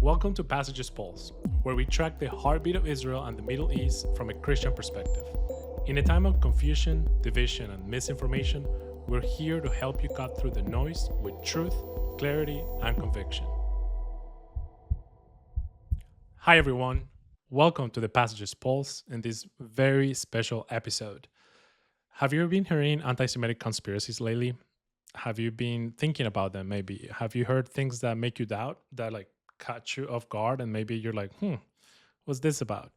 Welcome to Passages Pulse, where we track the heartbeat of Israel and the Middle East from a Christian perspective. In a time of confusion, division, and misinformation, we're here to help you cut through the noise with truth, clarity, and conviction. Hi, everyone. Welcome to the Passages Pulse in this very special episode. Have you been hearing anti-Semitic conspiracies lately? Have you been thinking about them maybe? Have you heard things that make you doubt, that catch you off guard, and maybe you're like, what's this about?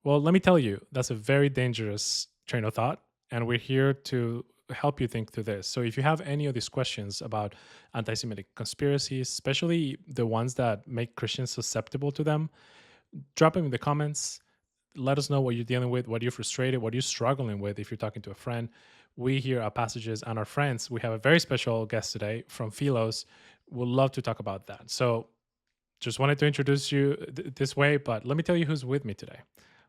Well, let me tell you, that's a very dangerous train of thought, and we're here to help you think through this. So if you have any of these questions about anti-Semitic conspiracies, especially the ones that make Christians susceptible to them, drop them in the comments. Let us know what you're dealing with, what you're frustrated, what you're struggling with if you're talking to a friend. We here at Passages and our friends, we have a very special guest today from Philos. We'd love to talk about that. So just wanted to introduce you this way, but let me tell you who's with me today.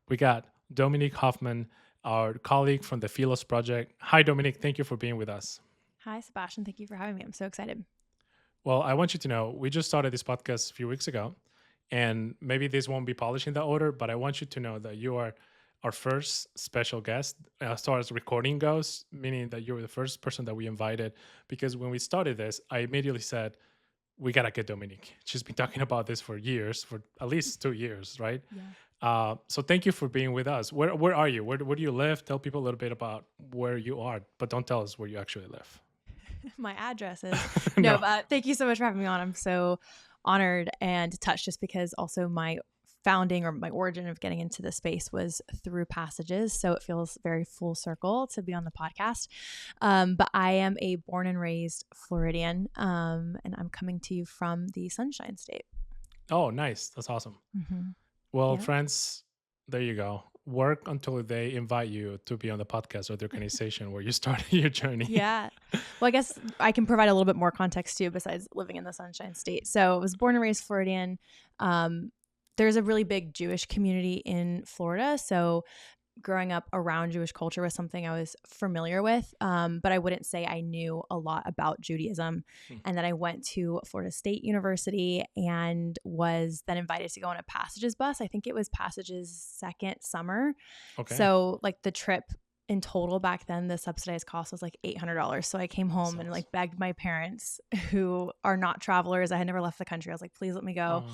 We got Dominique Hoffman, our colleague from the Philos Project. Hi, Dominique. Thank you for being with us. Hi, Sebastian. Thank you for having me. I'm so excited. Well, I want you to know, we just started this podcast a few weeks ago, and maybe this won't be polished in that order, but I want you to know that you are our first special guest as far as recording goes, meaning that you were the first person that we invited, because when we started this, I immediately said, we got to get Dominique. She's been talking about this for years, for at least 2 years, right? Yeah. So thank you for being with us. Where are you? Where do you live? Tell people a little bit about where you are, but don't tell us where you actually live. My address is No. but thank you so much for having me on. I'm so honored and touched, just because also my founding or my origin of getting into this space was through Passages. So it feels very full circle to be on the podcast. But I am a born and raised Floridian, and I'm coming to you from the Sunshine State. Oh, nice. That's awesome. Mm-hmm. Well, Yeah. friends, there you go. Work until they invite you to be on the podcast or the organization where you started your journey. Yeah. Well, I guess I can provide a little bit more context too, besides living in the Sunshine State. So I was born and raised Floridian. There's a really big Jewish community in Florida. So growing up around Jewish culture was something I was familiar with. But I wouldn't say I knew a lot about Judaism. And then I went to Florida State University and was then invited to go on a Passages bus. I think it was Passages' second summer. Okay. So like the trip in total back then, the subsidized cost was like $800. So I came home and like begged my parents, who are not travelers. I had never left the country. I was like, please let me go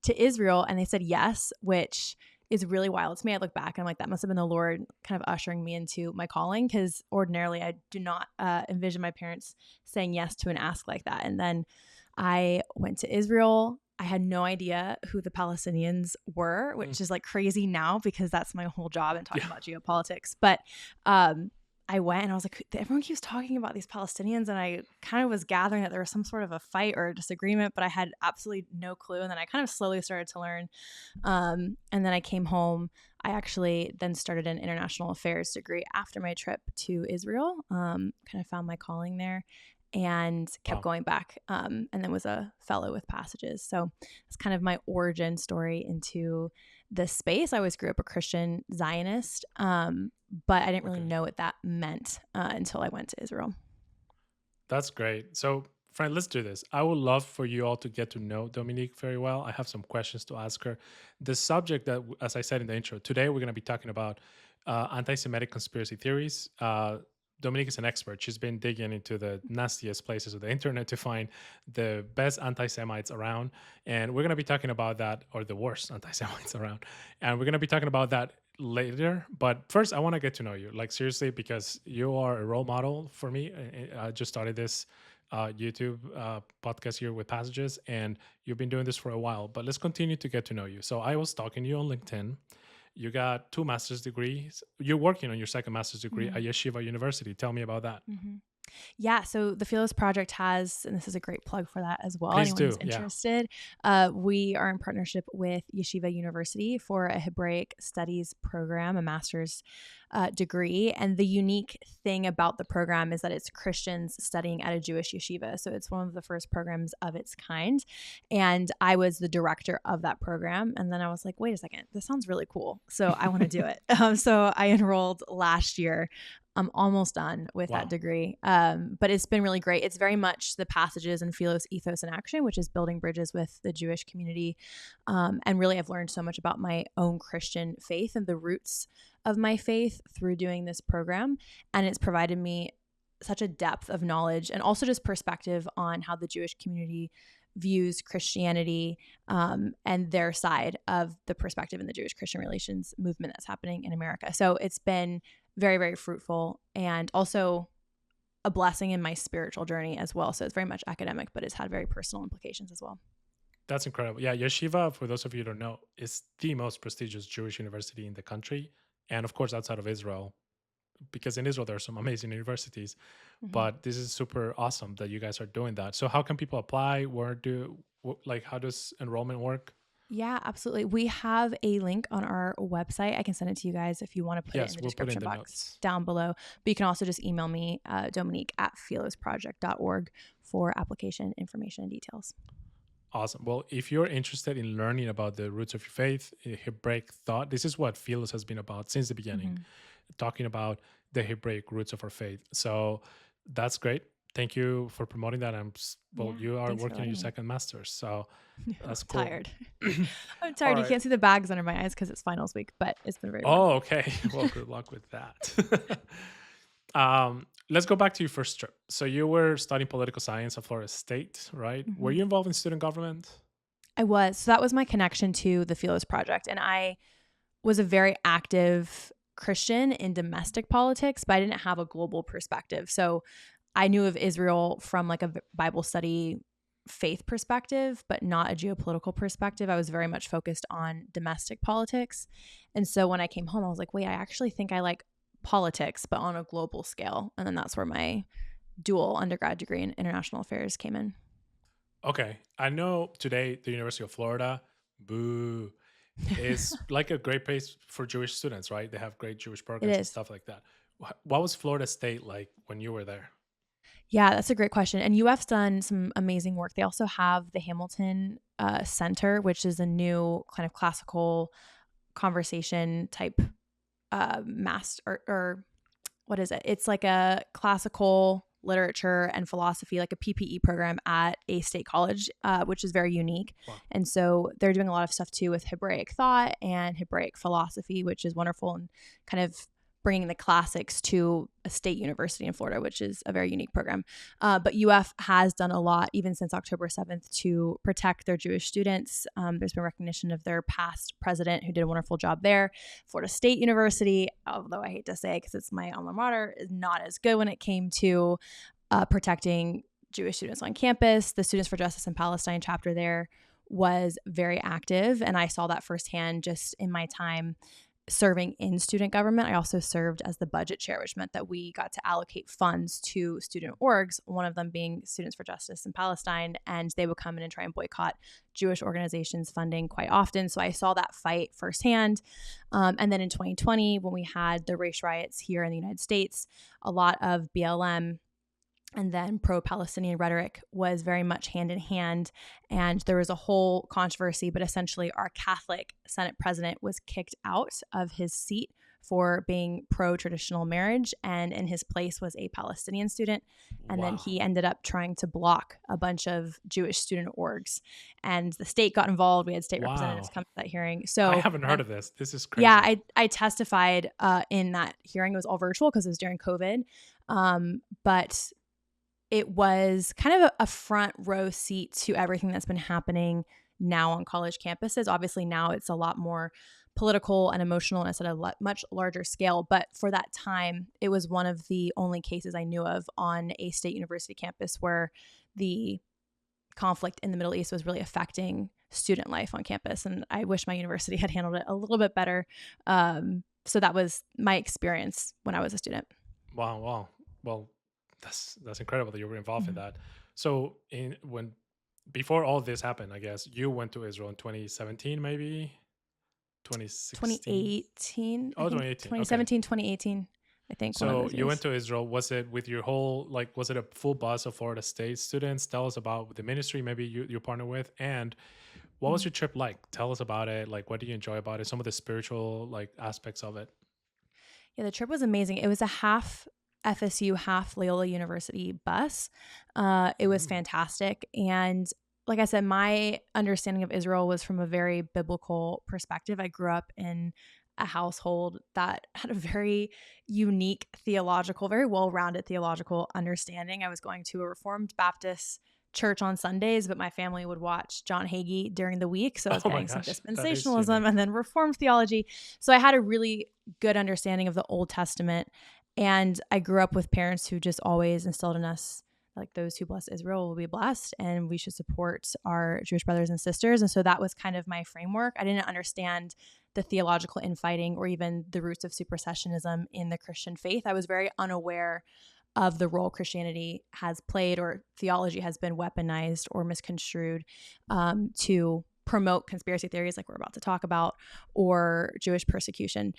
to Israel. And they said yes, which is really wild to me. I look back and I'm like, that must have been the Lord kind of ushering me into my calling, because ordinarily I do not envision my parents saying yes to an ask like that. And then I went to Israel. I had no idea who the Palestinians were, which is like crazy now, because that's my whole job in talking about geopolitics. But I went and I was like, everyone keeps talking about these Palestinians. And I kind of was gathering that there was some sort of a fight or a disagreement, but I had absolutely no clue. And then I kind of slowly started to learn. And then I came home. I actually then started an international affairs degree after my trip to Israel, kind of found my calling there and kept going back, and then was a fellow with Passages. So it's kind of my origin story into this space. I always grew up a Christian Zionist, but I didn't really know what that meant until I went to Israel. That's great. So, friend, let's do this. I would love for you all to get to know Dominique very well. I have some questions to ask her. The subject that, as I said in the intro, today we're going to be talking about anti-Semitic conspiracy theories. Dominique is an expert. She's been digging into the nastiest places of the internet to find the best anti-Semites around. And we're going to be talking about that, or the worst anti-Semites around. And we're going to be talking about that later. But first, I want to get to know you, like seriously, because you are a role model for me. I just started this YouTube podcast here with Passages, and you've been doing this for a while. But let's continue to get to know you. So I was stalking you on LinkedIn. You got 2 master's degrees. You're working on your second master's degree at Yeshiva University. Tell me about that. Yeah, so the Philos Project has, and this is a great plug for that as well, Please anyone who's do, yeah. interested, we are in partnership with Yeshiva University for a Hebraic Studies program, a master's degree. And the unique thing about the program is that it's Christians studying at a Jewish yeshiva. So it's one of the first programs of its kind. And I was the director of that program. And then I was like, wait a second, this sounds really cool. So I want to do it. So I enrolled last year. I'm almost done with that degree. But it's been really great. It's very much the passages in Philos Ethos in Action, which is building bridges with the Jewish community. And really, I've learned so much about my own Christian faith and the roots of my faith through doing this program. And it's provided me such a depth of knowledge and also just perspective on how the Jewish community views Christianity and their side of the perspective in the Jewish-Christian relations movement that's happening in America. So it's been very, very fruitful and also a blessing in my spiritual journey as well. So it's very much academic, but it's had very personal implications as well. That's incredible. Yeah, Yeshiva, for those of you who don't know, is the most prestigious Jewish university in the country. And of course, outside of Israel, because in Israel, there are some amazing universities. But this is super awesome that you guys are doing that. So how can people apply? How does enrollment work? Yeah, absolutely. We have a link on our website. I can send it to you guys if you want to put it in the description box notes down below. But you can also just email me, Dominique at philosproject.org for application information and details. Awesome. Well, if you're interested in learning about the roots of your faith, Hebraic thought, this is what Philos has been about since the beginning, talking about the Hebraic roots of our faith. So that's great. Thank you for promoting that. You are working on your second master's, so that's cool. Tired. I'm tired. You can't see the bags under my eyes because it's finals week, but it's been very fun. Okay. Well, good luck with that. Let's go back to your first trip. So you were studying political science at Florida State, right? Were you involved in student government? I was. So that was my connection to the Philos Project, and I was a very active Christian in domestic politics, but I didn't have a global perspective. So I knew of Israel from like a Bible study faith perspective, but not a geopolitical perspective. I was very much focused on domestic politics. And so when I came home, I was like, wait, I actually think I like politics, but on a global scale. And then that's where my dual undergrad degree in international affairs came in. Okay. I know today the University of Florida, boo, is like a great place for Jewish students, right? They have great Jewish programs and stuff like that. What was Florida State like when you were there? Yeah, that's a great question. And UF's done some amazing work. They also have the Hamilton Center, which is a new kind of classical conversation type or what is it? It's like a classical literature and philosophy, like a PPE program at a state college, which is very unique. Wow. And so they're doing a lot of stuff too with Hebraic thought and Hebraic philosophy, which is wonderful, and kind of bringing the classics to a state university in Florida, which is a very unique program. But UF has done a lot, even since October 7th, to protect their Jewish students. There's been recognition of their past president, who did a wonderful job there. Florida State University, although I hate to say it because it's my alma mater, is not as good when it came to protecting Jewish students on campus. The Students for Justice in Palestine chapter there was very active, and I saw that firsthand just in my time serving in student government. I also served as the budget chair, which meant that we got to allocate funds to student orgs, one of them being Students for Justice in Palestine, and they would come in and try and boycott Jewish organizations' funding quite often. So I saw that fight firsthand. And then in 2020, when we had the race riots here in the United States, a lot of BLM and then pro-Palestinian rhetoric was very much hand in hand. And there was a whole controversy, but essentially our Catholic Senate president was kicked out of his seat for being pro-traditional marriage. And in his place was a Palestinian student. And then he ended up trying to block a bunch of Jewish student orgs. And the state got involved. We had state representatives come to that hearing. So I haven't heard of this. This is crazy. Yeah, I testified in that hearing. It was all virtual because it was during COVID. But it was kind of a front row seat to everything that's been happening now on college campuses. Obviously, now it's a lot more political and emotional, and it's at a much larger scale. But for that time, it was one of the only cases I knew of on a state university campus where the conflict in the Middle East was really affecting student life on campus. And I wish my university had handled it a little bit better. So that was my experience when I was a student. Wow. Well, that's incredible that you were involved in that. So before all this happened, I guess you went to Israel in 2017, maybe 2018. Oh, 2018. 2017, okay. 2018, I think. So you went to Israel. Was it with your whole, was it a full bus of Florida State students? Tell us about the ministry maybe you partner with, and what was your trip like? Tell us about it. What do you enjoy about it? Some of the spiritual aspects of it. Yeah, the trip was amazing. It was a half FSU, half Loyola University bus. It was fantastic. And like I said, my understanding of Israel was from a very biblical perspective. I grew up in a household that had a very unique theological, very well-rounded theological understanding. I was going to a Reformed Baptist church on Sundays, but my family would watch John Hagee during the week. So I was getting some dispensationalism and then Reformed theology. So I had a really good understanding of the Old Testament. And I grew up with parents who just always instilled in us, like, those who bless Israel will be blessed, and we should support our Jewish brothers and sisters. And so that was kind of my framework. I didn't understand the theological infighting or even the roots of supersessionism in the Christian faith. I was very unaware of the role Christianity has played, or theology has been weaponized or misconstrued to promote conspiracy theories like we're about to talk about, or Jewish persecution.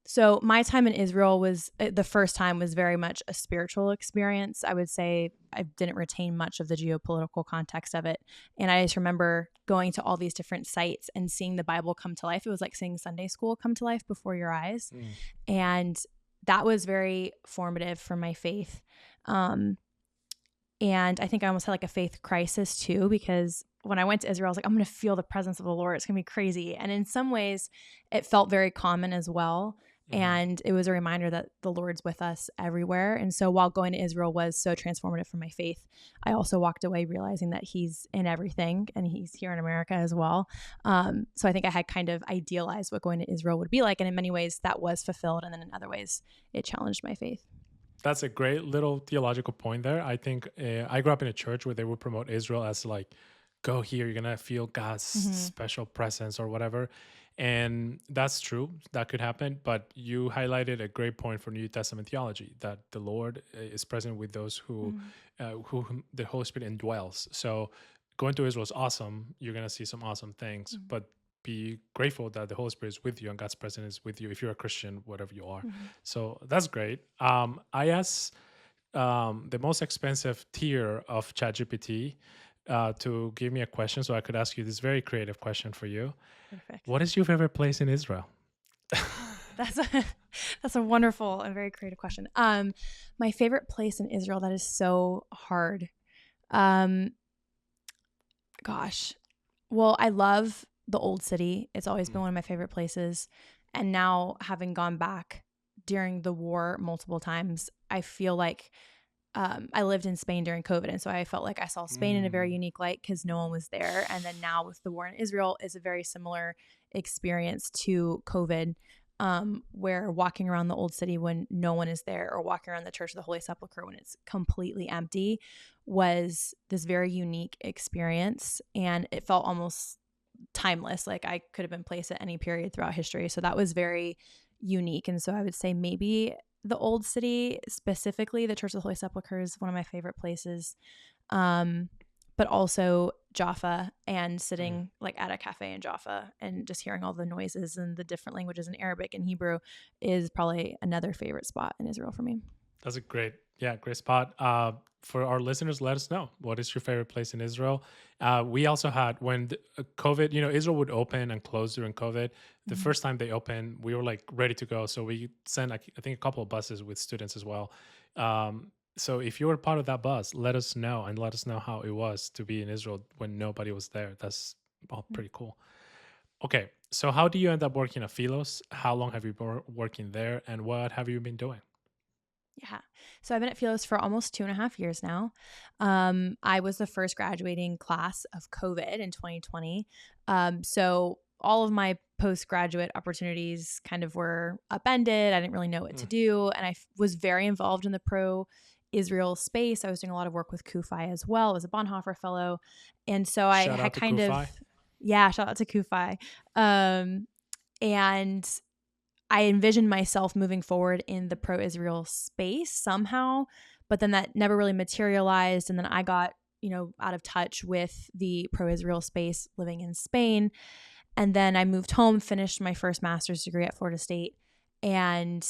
So my time in Israel was, the first time was very much a spiritual experience. I would say I didn't retain much of the geopolitical context of it. And I just remember going to all these different sites and seeing the Bible come to life. It was like seeing Sunday school come to life before your eyes. And that was very formative for my faith. And I think I almost had like a faith crisis too, because when I went to Israel, I was like, I'm going to feel the presence of the Lord. It's going to be crazy. And in some ways, it felt very common as well. And it was a reminder that the Lord's with us everywhere. And so while going to Israel was so transformative for my faith, I also walked away realizing that he's in everything, and he's here in America as well. So I think I had kind of idealized what going to Israel would be like. And in many ways that was fulfilled. And then in other ways, it challenged my faith. That's a great little theological point there. I think I grew up in a church where they would promote Israel as like, go here, you're going to feel God's special presence or whatever. And that's true. That could happen. But you highlighted a great point for New Testament theology, that the Lord is present with those who the Holy Spirit indwells. So going to Israel is awesome. You're going to see some awesome things, but be grateful that the Holy Spirit is with you and God's presence is with you if you're a Christian, whatever you are. So that's great. I asked the most expensive tier of ChatGPT to give me a question, so I could ask you this very creative question for you. Perfect. What is your favorite place in Israel? That's a wonderful and very creative question. My favorite place in Israel, that is so hard. Gosh. Well, I love the Old City. It's always been one of my favorite places. And now, having gone back during the war multiple times, I feel like I lived in Spain during COVID. And so I felt like I saw Spain in a very unique light because no one was there. And then now with the war in Israel is a very similar experience to COVID, where walking around the Old City when no one is there, or walking around the Church of the Holy Sepulchre when it's completely empty, was this very unique experience. And it felt almost timeless. Like I could have been placed at any period throughout history. So that was very unique. And so I would say maybe the Old City, specifically the Church of the Holy Sepulchre, is one of my favorite places. But also Jaffa, and sitting like at a cafe in Jaffa and just hearing all the noises and the different languages in Arabic and Hebrew is probably another favorite spot in Israel for me. That's a great spot. For our listeners, let us know, what is your favorite place in Israel? We also had, when COVID, Israel would open and close during COVID. The first time they opened, we were like ready to go. So we sent, I think, a couple of buses with students as well. So if you were part of that bus, let us know, and let us know how it was to be in Israel when nobody was there. That's all pretty cool. Okay, so how do you end up working at Philos? How long have you been working there, and what have you been doing? Yeah. So I've been at Philos for almost 2.5 years now. I was the first graduating class of COVID in 2020. So all of my postgraduate opportunities kind of were upended. I didn't really know what to do. And I was very involved in the pro-Israel space. I was doing a lot of work with CUFI as well. I was a Bonhoeffer Fellow. And so I had kind of, shout out to CUFI. And I envisioned myself moving forward in the pro-Israel space somehow, but then that never really materialized. And then I got, out of touch with the pro-Israel space living in Spain. And then I moved home, finished my first master's degree at Florida State, and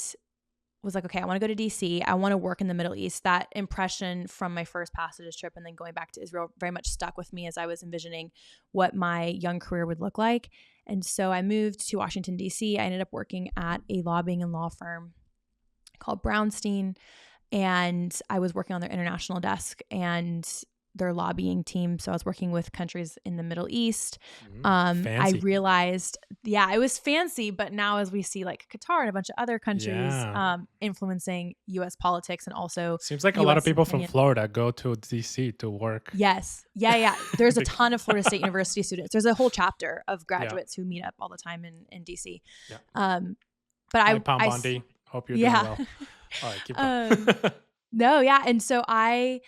was like, okay, I want to go to DC. I want to work in the Middle East. That impression from my first passages trip and then going back to Israel very much stuck with me as I was envisioning what my young career would look like. And so I moved to Washington, D.C. I ended up working at a lobbying and law firm called Brownstein, and I was working on their international desk and their lobbying team. So I was working with countries in the Middle East. I realized, it was fancy, but now as we see like Qatar and a bunch of other countries influencing U.S. politics, and also seems like US a lot of people opinion. from Florida go to D.C. to work. Yes. Yeah. There's a ton of Florida State University students. There's a whole chapter of graduates who meet up all the time in D.C. Yeah. But Hi, Pam Bondi. Hope you're doing well. All right, keep going. No, yeah. And so I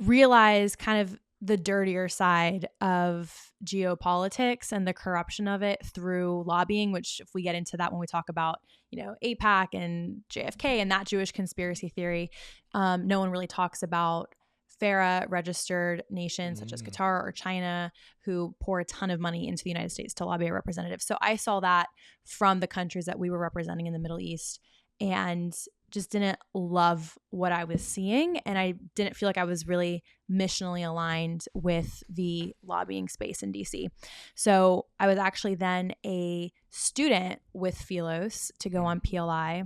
realize kind of the dirtier side of geopolitics and the corruption of it through lobbying, which if we get into that when we talk about, AIPAC and JFK and that Jewish conspiracy theory, no one really talks about FARA registered nations such as Qatar or China who pour a ton of money into the United States to lobby a representative. So I saw that from the countries that we were representing in the Middle East and just didn't love what I was seeing. And I didn't feel like I was really missionally aligned with the lobbying space in DC. So I was actually then a student with Philos to go on PLI.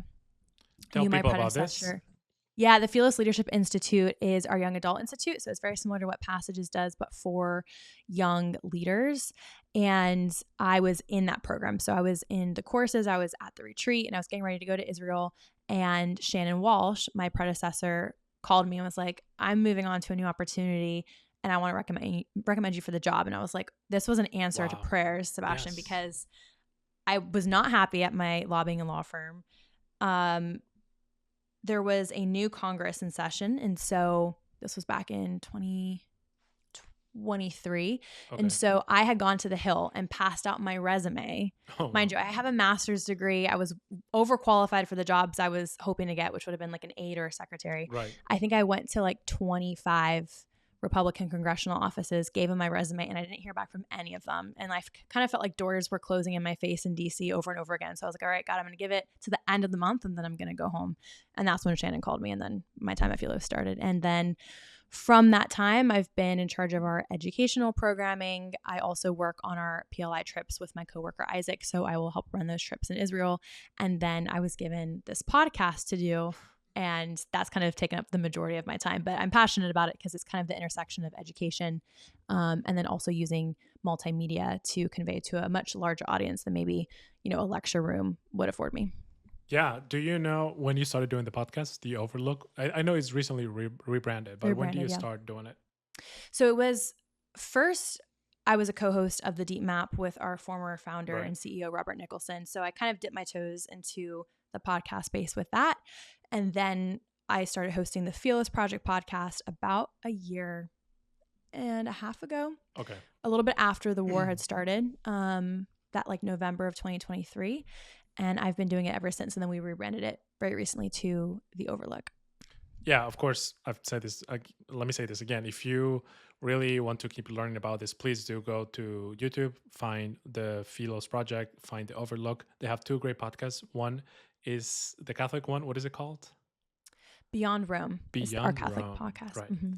Tell people about this. Yeah, the Philos Leadership Institute is our young adult institute. So it's very similar to what Passages does, but for young leaders. And I was in that program. So I was in the courses, I was at the retreat, and I was getting ready to go to Israel. And Shannon Walsh, my predecessor, called me and was like, I'm moving on to a new opportunity and I want to recommend you for the job. And I was like, this was an answer to prayers, Sebastian, because I was not happy at my lobbying and law firm. There was a new Congress in session. And so this was back in 2023. Okay. And so I had gone to the Hill and passed out my resume. Mind you, I have a master's degree. I was overqualified for the jobs I was hoping to get, which would have been like an aide or a secretary. Right. I think I went to like 25 Republican congressional offices, gave them my resume, and I didn't hear back from any of them. And I kind of felt like doors were closing in my face in DC over and over again. So I was like, all right, God, I'm going to give it to the end of the month and then I'm going to go home. And that's when Shannon called me, and then my time at Philos started. And then from that time, I've been in charge of our educational programming. I also work on our PLI trips with my coworker, Isaac. So I will help run those trips in Israel. And then I was given this podcast to do. And that's kind of taken up the majority of my time. But I'm passionate about it because it's kind of the intersection of education and then also using multimedia to convey to a much larger audience than maybe, a lecture room would afford me. Yeah. Do you know when you started doing the podcast, The Overlook? I know it's recently rebranded, but when do you start doing it? So it was first, I was a co-host of The Deep Map with our former founder and CEO, Robert Nicholson. So I kind of dipped my toes into the podcast space with that. And then I started hosting the Philos Project podcast about a year and a half ago. Okay. A little bit after the war had started, that like November of 2023. And I've been doing it ever since. And then we rebranded it very recently to The Overlook. Yeah, of course. I've said this. Let me say this again. If you really want to keep learning about this, please do go to YouTube, find the Philos Project, find The Overlook. They have two great podcasts. One is the Catholic one. What is it called? Beyond Rome. Beyond our Catholic Rome. podcast. Right. Mm-hmm.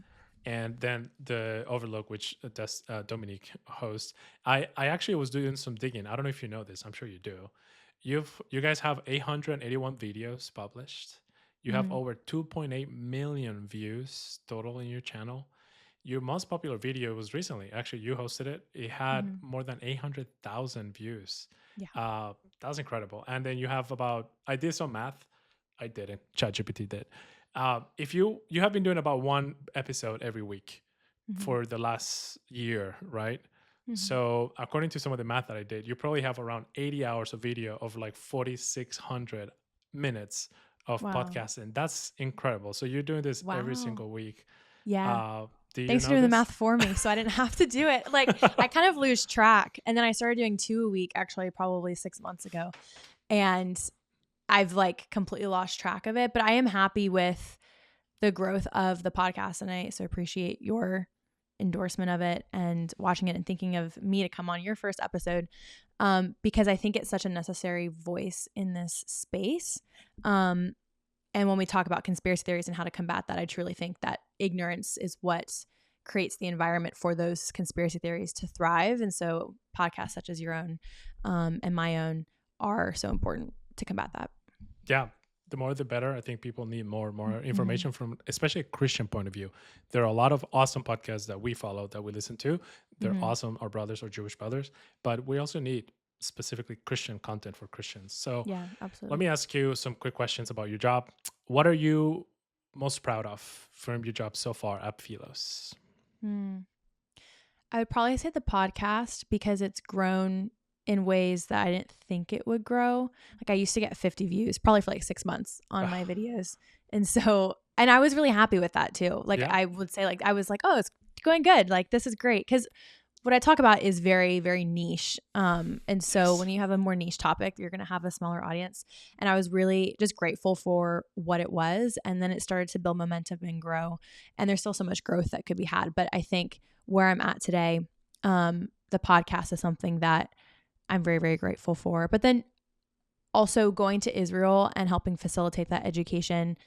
And then the Overlook, which does Dominique hosts. I actually was doing some digging. I don't know if you know this. I'm sure you do. You guys have 881 videos published. You have over 2.8 million views total in your channel. Your most popular video was recently. Actually, you hosted it. It had more than 800,000 views. Yeah. That's incredible. And then you have I did some math. I didn't. ChatGPT did. If you have been doing about one episode every week for the last year, right? Mm-hmm. So according to some of the math that I did, you probably have around 80 hours of video of like 4,600 minutes of podcasting. That's incredible. So you're doing this every single week. Yeah. Thanks for doing the math for me, so I didn't have to do it. Like I kind of lose track. And then I started doing 2 a week, actually probably 6 months ago. And I've like completely lost track of it, but I am happy with the growth of the podcast. And I so appreciate your endorsement of it and watching it and thinking of me to come on your first episode because I think it's such a necessary voice in this space. And when we talk about conspiracy theories and how to combat that, I truly think that ignorance is what creates the environment for those conspiracy theories to thrive. And so podcasts such as your own and my own are so important to combat that. Yeah. The more the better. I think people need more and more information from especially a Christian point of view. There are a lot of awesome podcasts that we follow, that we listen to. They're awesome, our brothers or Jewish brothers, but we also need specifically Christian content for Christians. So Yeah, absolutely. let me ask you some quick questions about your job. What are you most proud of from your job so far at Philos? I would probably say the podcast, because it's grown in ways that I didn't think it would grow. Like I used to get 50 views probably for like 6 months on my videos. And so, and I was really happy with that too. Like I would say like, I was like, oh, it's going good. Like this is great. Cause what I talk about is very, very niche. And so when you have a more niche topic, you're going to have a smaller audience. And I was really just grateful for what it was. And then it started to build momentum and grow. And there's still so much growth that could be had. But I think where I'm at today, the podcast is something that I'm very, very grateful for. But then also going to Israel and helping facilitate that education.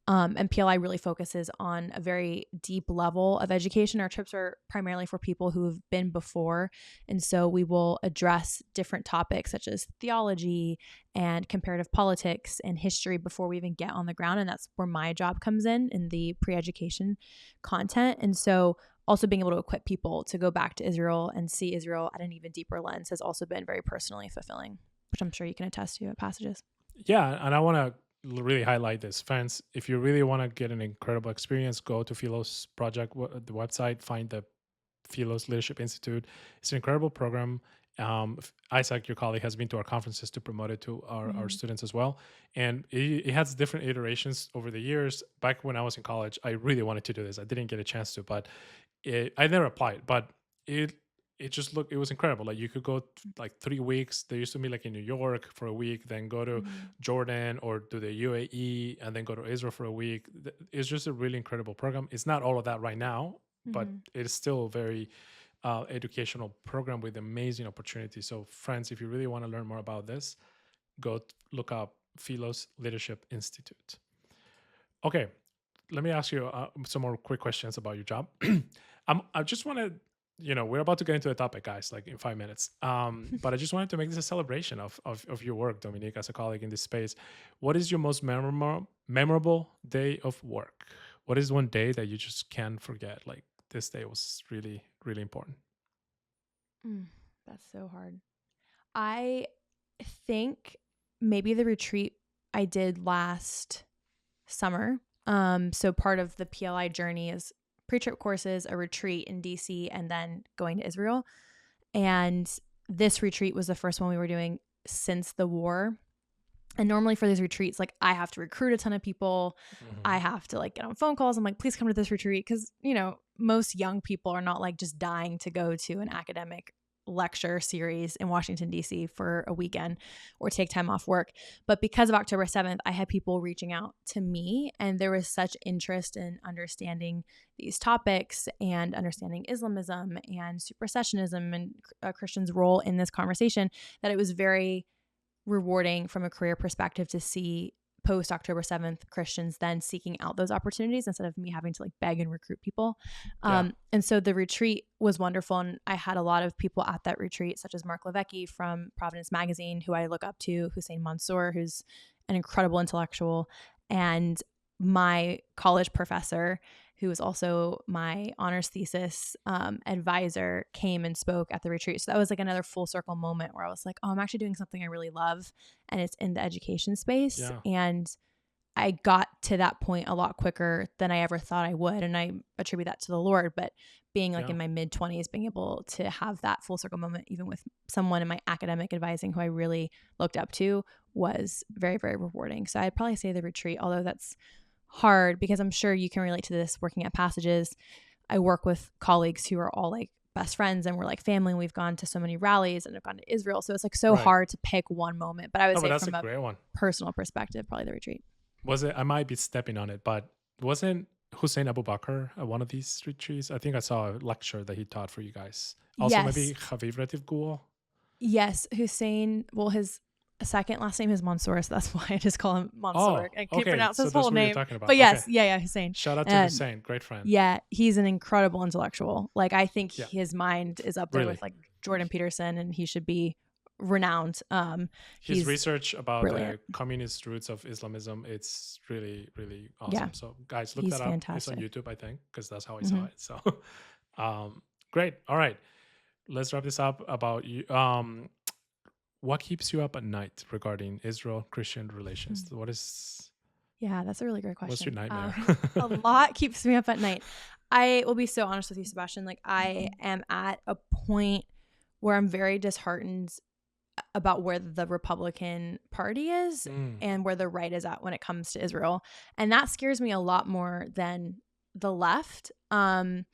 And PLI really focuses on a very deep level of education. Our trips are primarily for people who have been before. And so we will address different topics such as theology and comparative politics and history before we even get on the ground. And that's where my job comes in the pre-education content. And so also being able to equip people to go back to Israel and see Israel at an even deeper lens has also been very personally fulfilling, which I'm sure you can attest to at Passages. Yeah, and I want to really highlight this. Fans, if you really want to get an incredible experience, go to Philos Project, the website, find the Philos Leadership Institute. It's an incredible program. Isaac, your colleague, has been to our conferences to promote it to our students as well. And it has different iterations over the years. Back when I was in college, I really wanted to do this. I didn't get a chance to, but I never applied. But it just looked, it was incredible. Like you could go like 3 weeks. They used to meet like in New York for a week, then go to Jordan or to the UAE, and then go to Israel for a week. It's just a really incredible program. It's not all of that right now, but it is still a very educational program with amazing opportunities. So friends, if you really want to learn more about this, go look up Philos Leadership Institute. Okay, let me ask you some more quick questions about your job. I just want to, we're about to get into the topic, guys, like in 5 minutes. But I just wanted to make this a celebration of your work, Dominique, as a colleague in this space. What is your most memorable day of work? What is one day that you just can't forget? Like this day was really, really important. That's so hard. I think maybe the retreat I did last summer. So part of the PLI journey is pre-trip courses, a retreat in DC, and then going to Israel. And this retreat was the first one we were doing since the war. And normally for these retreats, like I have to recruit a ton of people. I have to like get on phone calls. I'm like, please come to this retreat. Cause most young people are not like just dying to go to an academic lecture series in Washington, D.C. for a weekend or take time off work. But because of October 7th, I had people reaching out to me, and there was such interest in understanding these topics and understanding Islamism and supersessionism and a Christian's role in this conversation that it was very rewarding from a career perspective to see post October 7th Christians then seeking out those opportunities instead of me having to like beg and recruit people. And so the retreat was wonderful. And I had a lot of people at that retreat, such as Mark Levesque from Providence Magazine, who I look up to, Hussein Mansour, who's an incredible intellectual, and my college professor, who was also my honors thesis advisor, came and spoke at the retreat. So that was like another full circle moment where I was like, oh, I'm actually doing something I really love, and it's in the education space. Yeah. And I got to that point a lot quicker than I ever thought I would. And I attribute that to the Lord, but being like in my mid 20s, being able to have that full circle moment, even with someone in my academic advising who I really looked up to, was very, very rewarding. So I'd probably say the retreat, although that's hard because I'm sure you can relate to this working at Passages. I work with colleagues who are all like best friends and we're like family, and we've gone to so many rallies and have gone to Israel. So it's like so hard to pick one moment, but I would say from a personal perspective, probably the retreat. Was it, I might be stepping on it, but wasn't Hussein Abu Bakr at one of these retreats? I think I saw a lecture that he taught for you guys. Also maybe Haviv Retiv Gul? Yes, Hussein, well, his second last name is Mansour, so that's why I just call him Mansour. I can't pronounce so his that's whole what you're name. talking about. But yes, Okay. yeah, Hussein. Shout out to Hussein, great friend. Yeah, he's an incredible intellectual. Like, I think Yeah. his mind is up there Really? with like Jordan Peterson, and he should be renowned. His He's research about brilliant. the communist roots of Islamism, it's really, really awesome. Yeah. So guys, look He's that up. fantastic. It's on YouTube, I think, because that's how I saw it. So great. All right. Let's wrap this up about you. What keeps you up at night regarding Israel-Christian relations? What is... Yeah, that's a really great question. What's your nightmare? A lot keeps me up at night. I will be so honest with you, Sebastian. Like, I am at a point where I'm very disheartened about where the Republican Party is and where the right is at when it comes to Israel. And that scares me a lot more than the left. I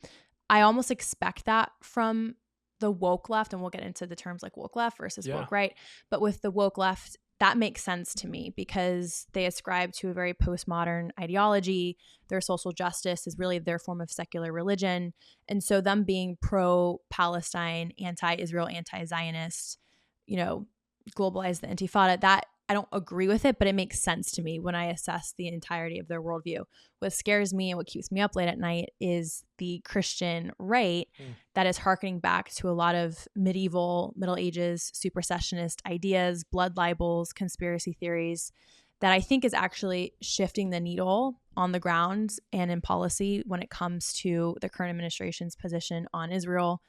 almost expect that from the woke left, and we'll get into the terms like woke left versus woke right. But with the woke left, that makes sense to me because they ascribe to a very postmodern ideology. Their social justice is really their form of secular religion. And so them being pro-Palestine, anti-Israel, anti-Zionist, globalize the Intifada, that I don't agree with it, but it makes sense to me when I assess the entirety of their worldview. What scares me and what keeps me up late at night is the Christian right that is hearkening back to a lot of medieval, Middle Ages, supersessionist ideas, blood libels, conspiracy theories that I think is actually shifting the needle on the ground and in policy when it comes to the current administration's position on Israel.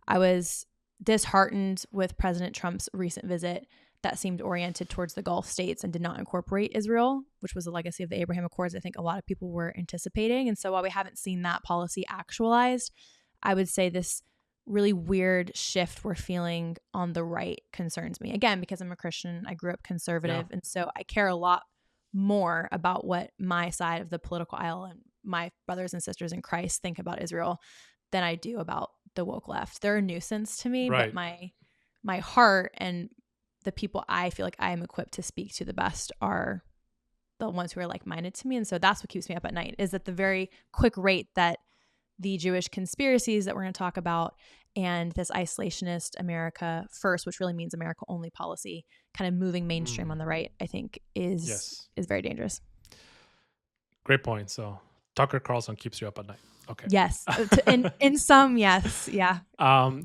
I was disheartened with President Trump's recent visit that seemed oriented towards the Gulf states and did not incorporate Israel, which was a legacy of the Abraham Accords I think a lot of people were anticipating. And so while we haven't seen that policy actualized, I would say this really weird shift we're feeling on the right concerns me. Again, because I'm a Christian, I grew up conservative, and so I care a lot more about what my side of the political aisle and my brothers and sisters in Christ think about Israel than I do about the woke left. They're a nuisance to me, but my heart and the people I feel like I am equipped to speak to the best are the ones who are like-minded to me. And so that's what keeps me up at night, is at the very quick rate that the Jewish conspiracies that we're going to talk about and this isolationist America first, which really means America only policy, kind of moving mainstream on the right, I think is very dangerous. Great point. So Tucker Carlson keeps you up at night. Okay. Yes. In some, yes. Yeah.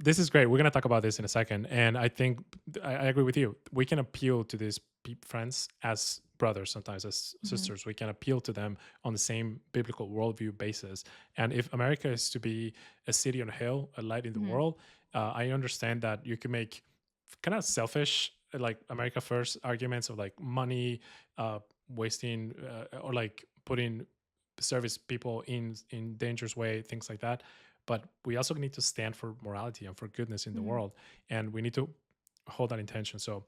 This is great. We're going to talk about this in a second. And I think I agree with you. We can appeal to these friends as brothers, sometimes as sisters. We can appeal to them on the same biblical worldview basis. And if America is to be a city on a hill, a light in the world, I understand that you can make kind of selfish, like America first arguments of like money, wasting, or like putting service people in dangerous way, things like that. But we also need to stand for morality and for goodness in the world, and we need to hold that intention. So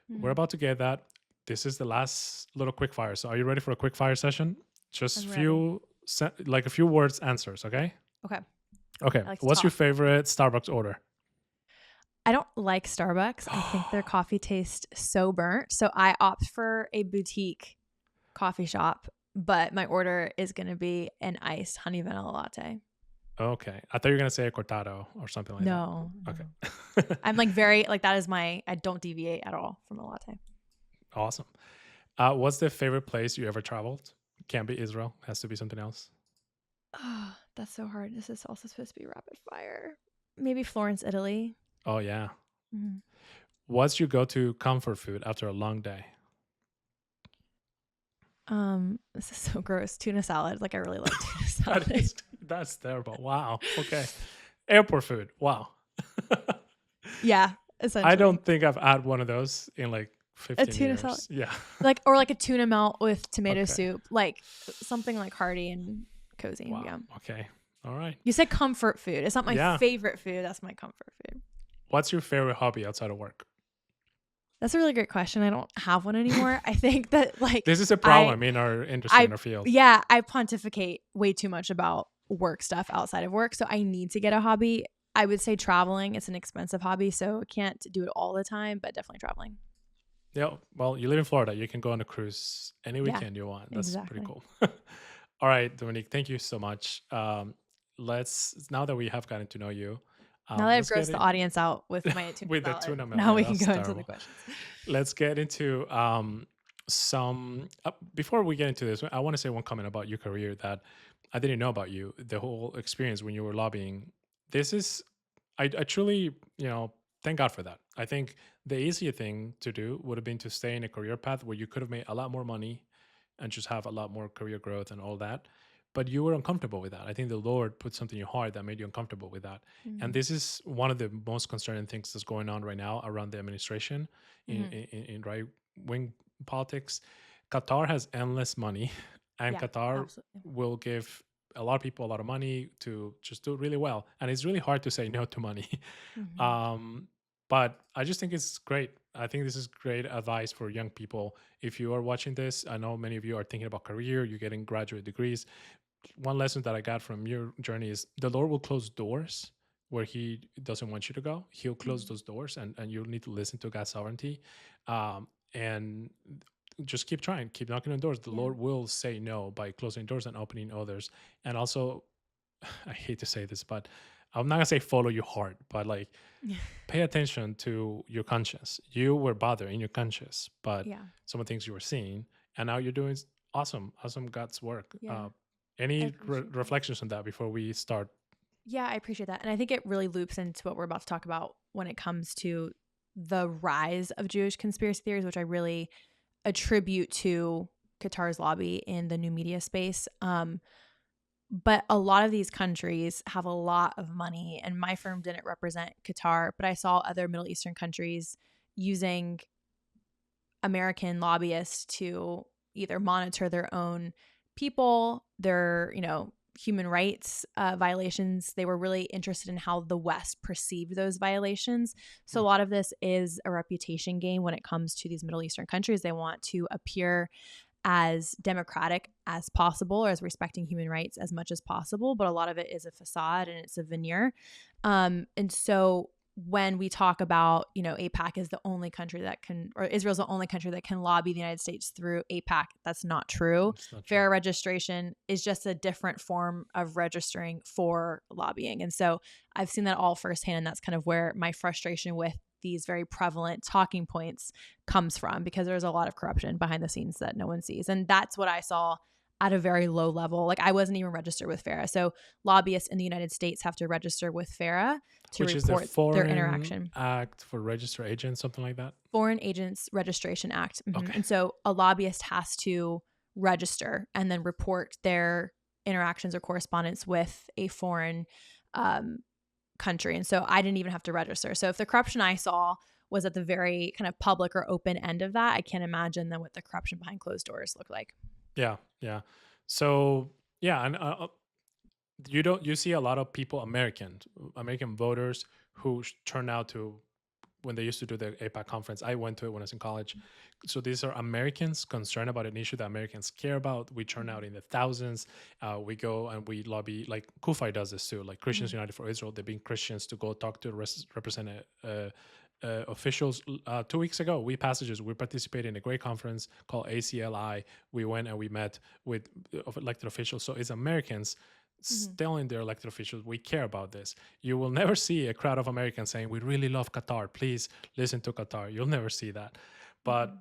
we're about to get that. This is the last little quick fire. So are you ready for a quick fire session? Just a few words answers. Okay. Like what's your favorite Starbucks order? I don't like Starbucks. I think their coffee tastes so burnt, so I opt for a boutique coffee shop. But my order is going to be an iced honey vanilla latte. Okay. I thought you were going to say a cortado or something like that. No. Okay. I'm like that is I don't deviate at all from a latte. Awesome. What's the favorite place you ever traveled? Can't be Israel. Has to be something else. Oh, that's so hard. This is also supposed to be rapid fire. Maybe Florence, Italy. Oh, yeah. What's your go-to comfort food after a long day? This is so gross. Tuna salad. Like, I really like tuna salad. That's terrible. Wow. Okay. Airport food. Wow. Yeah, essentially. I don't think I've had one of those in like 15 years. A tuna salad. Yeah. Or like a tuna melt with tomato soup. Like something like hearty and cozy. Wow. Yeah. Okay. All right. You said comfort food. It's not my favorite food. That's my comfort food. What's your favorite hobby outside of work? That's a really great question. I don't have one anymore. I think that this is a problem in our industry, in our field. Yeah, I pontificate way too much about work stuff outside of work, so I need to get a hobby. I would say traveling. It's an expensive hobby, so I can't do it all the time, but definitely traveling. Yeah, well, you live in Florida. You can go on a cruise any weekend you want. That's pretty cool. All right, Dominique, thank you so much. Now that we have gotten to know you, Now that I've grossed the audience out with my tuna with salad, the tuna melon. now we can That's go terrible. into the questions. Let's get into some. Before we get into this, I want to say one comment about your career that I didn't know about you. The whole experience when you were lobbying. This is, I truly, thank God for that. I think the easier thing to do would have been to stay in a career path where you could have made a lot more money and just have a lot more career growth and all that. But you were uncomfortable with that. I think the Lord put something in your heart that made you uncomfortable with that. Mm-hmm. And this is one of the most concerning things that's going on right now around the administration in right wing politics. Qatar has endless money, and Qatar absolutely. will give a lot of people a lot of money to just do really well. And it's really hard to say no to money. But I just think it's great. I think this is great advice for young people. If you are watching this, I know many of you are thinking about career, you're getting graduate degrees. One lesson that I got from your journey is the Lord will close doors where he doesn't want you to go. He'll close those doors, and you'll need to listen to God's sovereignty. And just keep trying, keep knocking on doors. The Lord will say no by closing doors and opening others. And also, I hate to say this, but I'm not gonna say follow your heart, but like pay attention to your conscience. You were bothered in your conscience, but some of the things you were seeing, and now you're doing awesome God's work. Any reflections on that before we start? Yeah, I appreciate that. And I think it really loops into what we're about to talk about when it comes to the rise of Jewish conspiracy theories, which I really attribute to Qatar's lobby in the new media space. But a lot of these countries have a lot of money, and my firm didn't represent Qatar, but I saw other Middle Eastern countries using American lobbyists to either monitor their own people, their, human rights violations. They were really interested in how the West perceived those violations. So a lot of this is a reputation game when it comes to these Middle Eastern countries. They want to appear as democratic as possible, or as respecting human rights as much as possible. But a lot of it is a facade and it's a veneer. And so when we talk about, AIPAC is the only country that can, or Israel's the only country that can lobby the United States through AIPAC, that's not true. FARA registration is just a different form of registering for lobbying. And so I've seen that all firsthand. And that's kind of where my frustration with these very prevalent talking points comes from, because there's a lot of corruption behind the scenes that no one sees. And that's what I saw at a very low level. Like, I wasn't even registered with FARA. So lobbyists in the United States have to register with FARA to Which report is the Foreign their interaction. Act for Registered Agents, something like that? Foreign Agents Registration Act. Okay. And so a lobbyist has to register and then report their interactions or correspondence with a foreign country. And so I didn't even have to register. So if the corruption I saw was at the very kind of public or open end of that, I can't imagine then what the corruption behind closed doors looked like. Yeah. So and you see a lot of people, American voters who turn out to, when they used to do the AIPAC conference, I went to it when I was in college. So these are Americans concerned about an issue that Americans care about. We turn out in the thousands. We go and we lobby, like Kufi does this too, like Christians United for Israel. They've been Christians to go talk to represent officials. 2 weeks ago, we participated in a great conference called ACLI. We went and we met with elected officials. So it's Americans telling their elected officials, we care about this. You will never see a crowd of Americans saying, we really love Qatar, please listen to Qatar. You'll never see that. But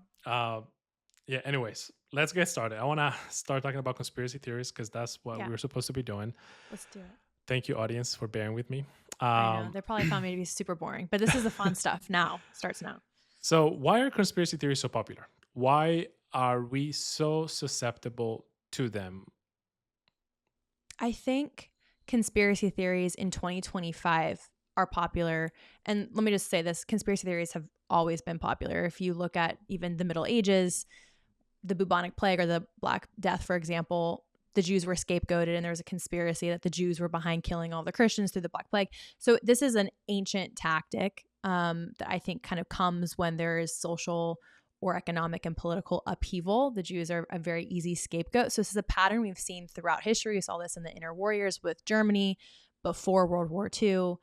anyways, let's get started. I want to start talking about conspiracy theories, because that's what we're supposed to be doing. Let's do it. Thank you, audience, for bearing with me. I know. They probably found me to be super boring, but this is the fun stuff now. Starts now. So why are conspiracy theories so popular? Why are we so susceptible to them? I think conspiracy theories in 2025 are popular. And let me just say this, conspiracy theories have always been popular. If you look at even the Middle Ages, the bubonic plague or the Black Death, for example, the Jews were scapegoated, and there was a conspiracy that the Jews were behind killing all the Christians through the Black Plague. So this is an ancient tactic that I think kind of comes when there is social or economic and political upheaval. The Jews are a very easy scapegoat. So this is a pattern we've seen throughout history. We saw this in the Inner Warriors with Germany before World War II,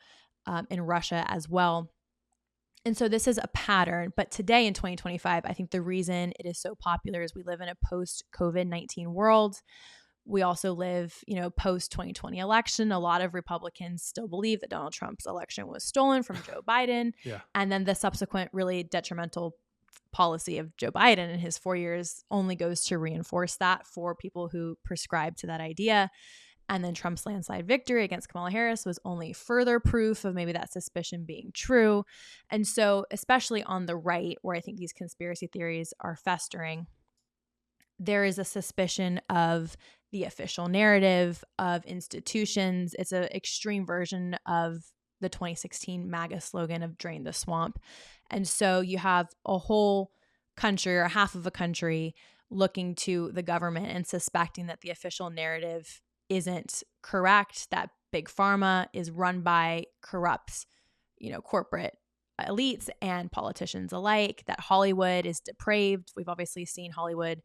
in Russia as well. And so this is a pattern. But today in 2025, I think the reason it is so popular is we live in a post-COVID-19 world. We also live, post 2020 election. A lot of Republicans still believe that Donald Trump's election was stolen from Joe Biden. Yeah. And then the subsequent really detrimental policy of Joe Biden in his 4 years only goes to reinforce that for people who prescribe to that idea. And then Trump's landslide victory against Kamala Harris was only further proof of maybe that suspicion being true. And so, especially on the right, where I think these conspiracy theories are festering, there is a suspicion of the official narrative, of institutions. It's an extreme version of the 2016 MAGA slogan of drain the swamp. And so you have a whole country or half of a country looking to the government and suspecting that the official narrative isn't correct, that big pharma is run by corrupt, corporate elites and politicians alike, that Hollywood is depraved. We've obviously seen Hollywood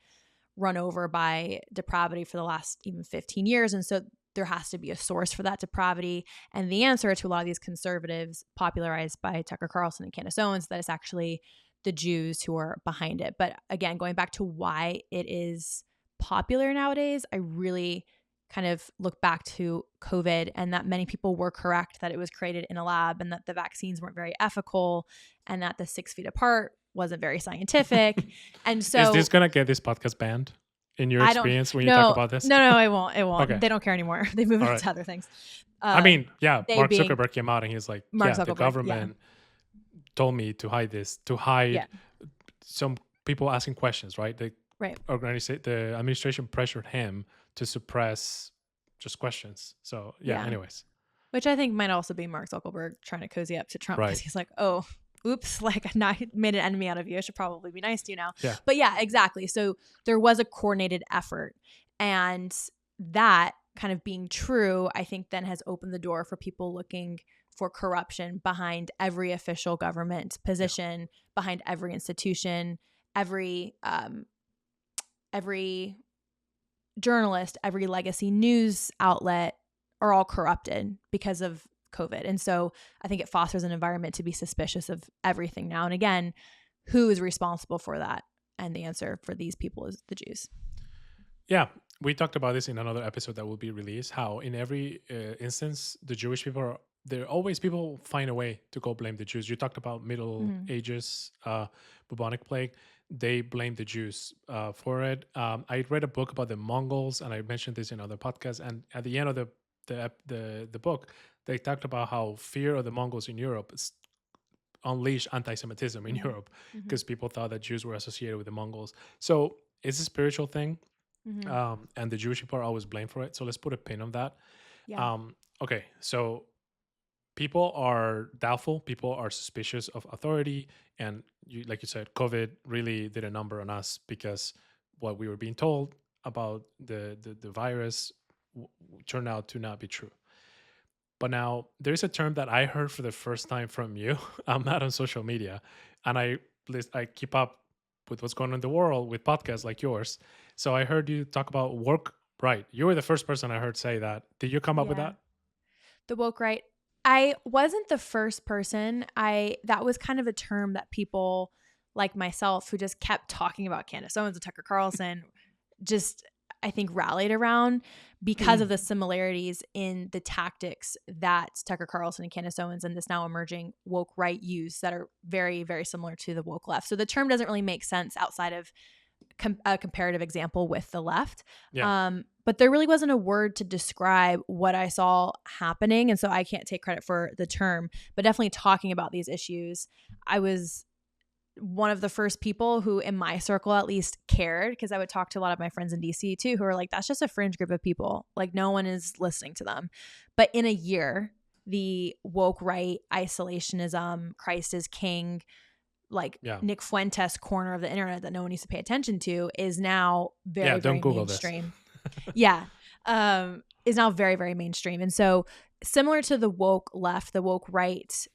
run over by depravity for the last even 15 years. And so there has to be a source for that depravity. And the answer to a lot of these conservatives popularized by Tucker Carlson and Candace Owens, that it's actually the Jews who are behind it. But again, going back to why it is popular nowadays, I really kind of look back to COVID and that many people were correct that it was created in a lab and that the vaccines weren't very ethical and that the 6 feet apart wasn't very scientific. And so is this going to get this podcast banned in your experience when you talk about this? No, it won't. It won't. Okay. They don't care anymore. They moved on to other things. Mark Zuckerberg came out and he's like, the government told me to hide this, to hide some people asking questions, right? The administration pressured him to suppress just questions. So, anyways. Which I think might also be Mark Zuckerberg trying to cozy up to Trump because he's like, oh, oops, like I made an enemy out of you. I should probably be nice to you now. Yeah. But yeah, exactly. So there was a coordinated effort. And that kind of being true, I think then has opened the door for people looking for corruption behind every official government position, behind every institution, every journalist, every legacy news outlet are all corrupted because of COVID. And so I think it fosters an environment to be suspicious of everything now. And again, who is responsible for that? And the answer for these people is the Jews. Yeah. We talked about this in another episode that will be released, how in every instance, the Jewish people people find a way to go blame the Jews. You talked about Middle Ages, bubonic plague. They blame the Jews for it. I read a book about the Mongols, and I mentioned this in other podcasts. And at the end of the book, they talked about how fear of the Mongols in Europe unleashed anti-Semitism in Europe because people thought that Jews were associated with the Mongols. So it's a spiritual thing, and the Jewish people are always blamed for it. So let's put a pin on that. Yeah. Okay, so people are doubtful. People are suspicious of authority. And like you said, COVID really did a number on us because what we were being told about the virus turned out to not be true. But now there's a term that I heard for the first time from you. I'm not on social media, and I keep up with what's going on in the world with podcasts like yours. So I heard you talk about woke right. You were the first person I heard say that. Did you come up with that? The woke right. I wasn't the first person. That was kind of a term that people like myself who just kept talking about Candace Owens and Tucker Carlson just, I think, rallied around because of the similarities in the tactics that Tucker Carlson and Candace Owens and this now emerging woke right use that are very, very similar to the woke left. So the term doesn't really make sense outside of a comparative example with the left. Yeah. But there really wasn't a word to describe what I saw happening. And so I can't take credit for the term, but definitely talking about these issues. I was one of the first people who in my circle at least cared, because I would talk to a lot of my friends in DC too, who are like, that's just a fringe group of people. Like no one is listening to them. But in a year, the woke right, isolationism, Christ is king, Nick Fuentes corner of the internet that no one needs to pay attention to is now very, very mainstream. Is now very, very mainstream. And so similar to the woke left, the woke right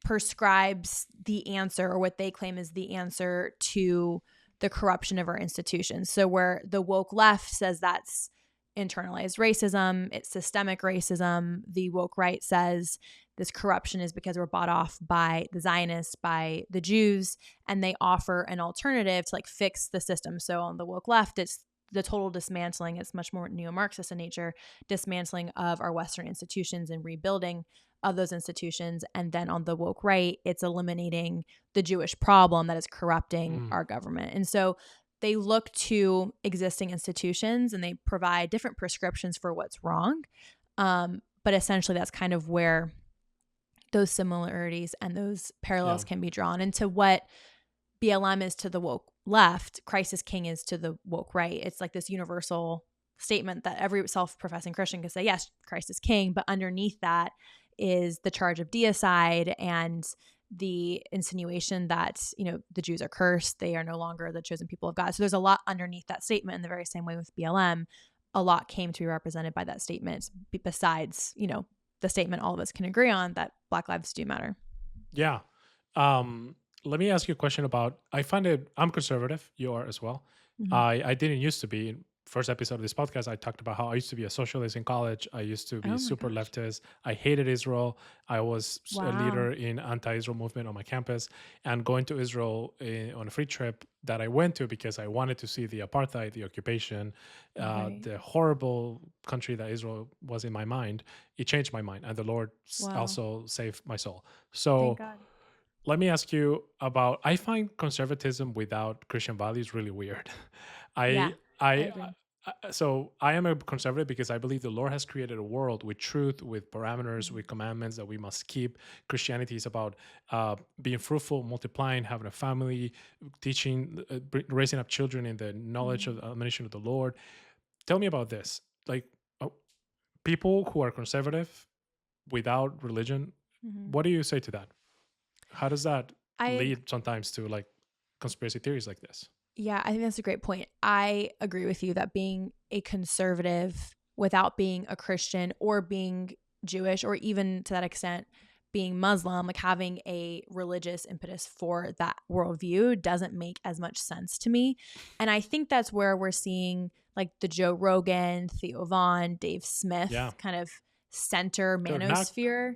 prescribes the answer, or what they claim is the answer to the corruption of our institutions. So where the woke left says that's internalized racism, it's systemic racism, the woke right says this corruption is because we're bought off by the Zionists, by the Jews, and they offer an alternative to fix the system. So on the woke left, it's the total dismantling. It's much more neo-Marxist in nature, dismantling of our Western institutions and rebuilding of those institutions. And then on the woke right, it's eliminating the Jewish problem that is corrupting our government. And so they look to existing institutions and they provide different prescriptions for what's wrong. But essentially, that's kind of where those similarities and those parallels can be drawn. And to what BLM is to the woke left, Christ is King is to the woke right. It's like this universal statement that every self-professing Christian can say, yes, Christ is King, but underneath that is the charge of deicide and the insinuation that, you know, the Jews are cursed. They are no longer the chosen people of God. So there's a lot underneath that statement. In the very same way with BLM, a lot came to be represented by that statement besides, you know, the statement all of us can agree on that Black lives do matter. Yeah. Let me ask you a question about, I'm conservative. You are as well. Mm-hmm. I didn't used to be. In first episode of this podcast, I talked about how I used to be a socialist in college. I used to be super leftist. I hated Israel. I was a leader in anti-Israel movement on my campus, and going to Israel on a free trip that I went to because I wanted to see the apartheid, the occupation, the horrible country that Israel was in my mind. It changed my mind, and the Lord also saved my soul. So thank God. Let me ask you about, I find conservatism without Christian values really weird. I agree. So I am a conservative because I believe the Lord has created a world with truth, with parameters, with commandments that we must keep. Christianity is about being fruitful, multiplying, having a family, teaching, raising up children in the knowledge of the admonition of the Lord. Tell me about this. Like people who are conservative without religion, what do you say to that? How does that lead sometimes to like conspiracy theories like this? Yeah, I think that's a great point. I agree with you that being a conservative without being a Christian or being Jewish or even to that extent being Muslim, like having a religious impetus for that worldview doesn't make as much sense to me. And I think that's where we're seeing like the Joe Rogan, Theo Vaughn, Dave Smith kind of center manosphere.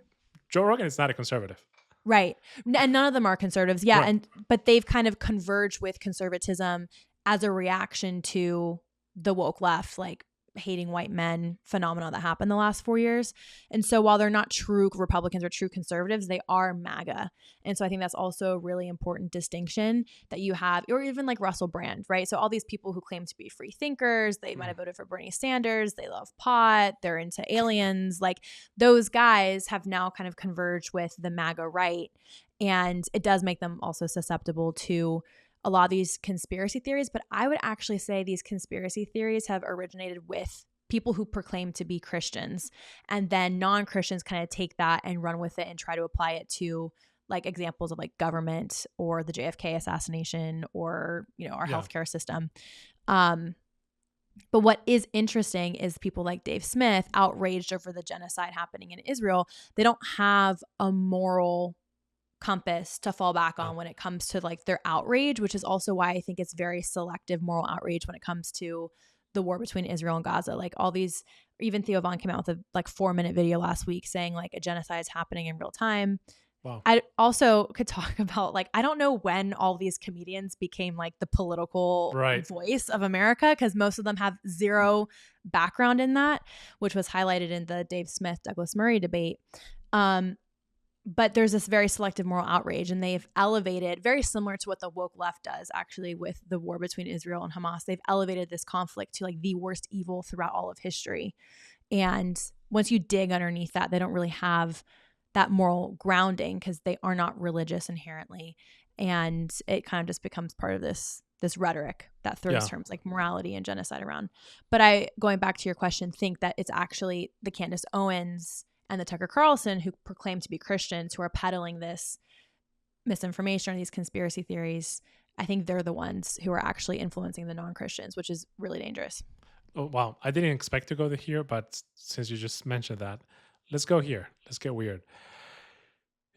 Joe Rogan is not a conservative. Right. And none of them are conservatives. Yeah. Right. But they've kind of converged with conservatism as a reaction to the woke left, like hating white men phenomena that happened the last 4 years. And so while they're not true Republicans or true conservatives, they are MAGA. And so I think that's also a really important distinction that you have, or even like Russell Brand, right? So all these people who claim to be free thinkers, they might have voted for Bernie Sanders, they love pot, they're into aliens, like those guys have now kind of converged with the MAGA right. And it does make them also susceptible to a lot of these conspiracy theories, but I would actually say these conspiracy theories have originated with people who proclaim to be Christians, and then non-Christians kind of take that and run with it and try to apply it to like examples of like government or the JFK assassination or, you know, our healthcare system. But what is interesting is people like Dave Smith, outraged over the genocide happening in Israel, they don't have a moral compass to fall back on when it comes to like their outrage, which is also why I think it's very selective moral outrage when it comes to the war between Israel and Gaza. Like all these, even Theo Vaughn came out with a like 4-minute video last week saying like a genocide is happening in real time. Wow. I also could talk about like, I don't know when all these comedians became like the political voice of America, because most of them have zero background in that, which was highlighted in the Dave Smith, Douglas Murray debate. But there's this very selective moral outrage, and they've elevated, very similar to what the woke left does actually with the war between Israel and Hamas, they've elevated this conflict to like the worst evil throughout all of history. And once you dig underneath that, they don't really have that moral grounding because they are not religious inherently. And it kind of just becomes part of this rhetoric that throws terms like morality and genocide around. But going back to your question, think that it's actually the Candace Owens and the Tucker Carlson who proclaim to be Christians who are peddling this misinformation or these conspiracy theories. I think they're the ones who are actually influencing the non-Christians, which is really dangerous. Oh, wow. I didn't expect to go here, but since you just mentioned that, let's go here. Let's get weird.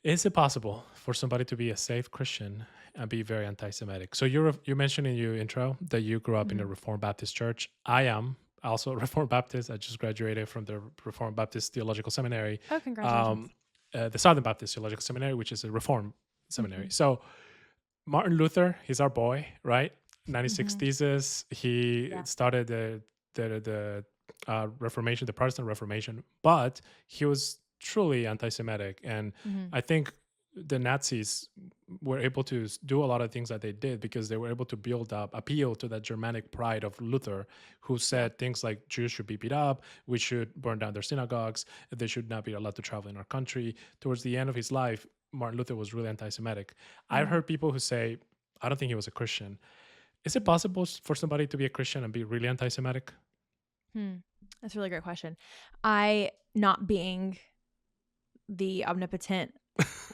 Is it possible for somebody to be a safe Christian and be very anti-Semitic? So you mentioned in your intro that you grew up in a Reformed Baptist church. I am also a Reformed Baptist. I just graduated from the Reformed Baptist Theological Seminary. Oh, congratulations. The Southern Baptist Theological Seminary, which is a Reformed seminary. So Martin Luther, he's our boy, right? 96 Mhm. thesis. He Yeah. started the Reformation, the Protestant Reformation, but he was truly anti-Semitic, and Mhm. I think the Nazis were able to do a lot of things that they did because they were able to appeal to that Germanic pride of Luther, who Yeah. said things like Jews should be beat up, we should burn down their synagogues, they should not be allowed to travel in our country. Towards the end of his life, Martin Luther was really anti-Semitic. I've Mhm. heard people who say, I don't think he was a Christian. Is it possible for somebody to be a Christian and be really anti-Semitic? Hmm. That's a really great question. I, not being the omnipotent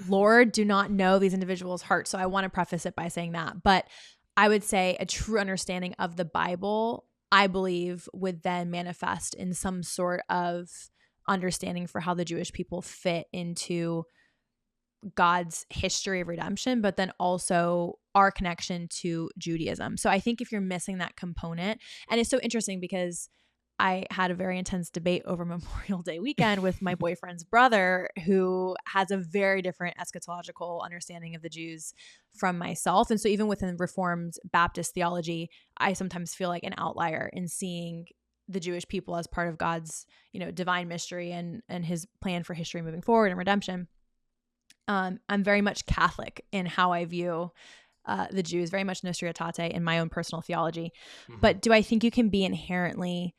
Lord, do not know these individuals' hearts. So I want to preface it by saying that. But I would say a true understanding of the Bible, I believe, would then manifest in some sort of understanding for how the Jewish people fit into God's history of redemption, but then also our connection to Judaism. So I think if you're missing that component, and it's so interesting because I had a very intense debate over Memorial Day weekend with my boyfriend's brother, who has a very different eschatological understanding of the Jews from myself. And so even within Reformed Baptist theology, I sometimes feel like an outlier in seeing the Jewish people as part of God's, divine mystery and his plan for history moving forward and redemption. I'm very much Catholic in how I view the Jews, very much Nostra Aetate in my own personal theology. Mm-hmm. But do I think you can be inherently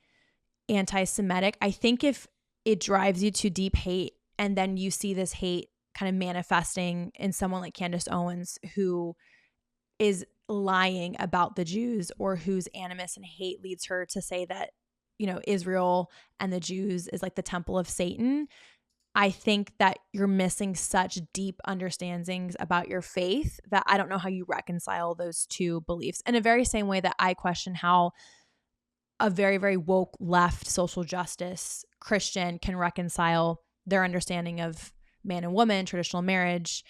anti-Semitic? I think if it drives you to deep hate and then you see this hate kind of manifesting in someone like Candace Owens, who is lying about the Jews, or whose animus and hate leads her to say that, Israel and the Jews is like the temple of Satan. I think that you're missing such deep understandings about your faith that I don't know how you reconcile those two beliefs. In a very same way that I question how a very, very woke left social justice Christian can reconcile their understanding of man and woman, traditional marriage,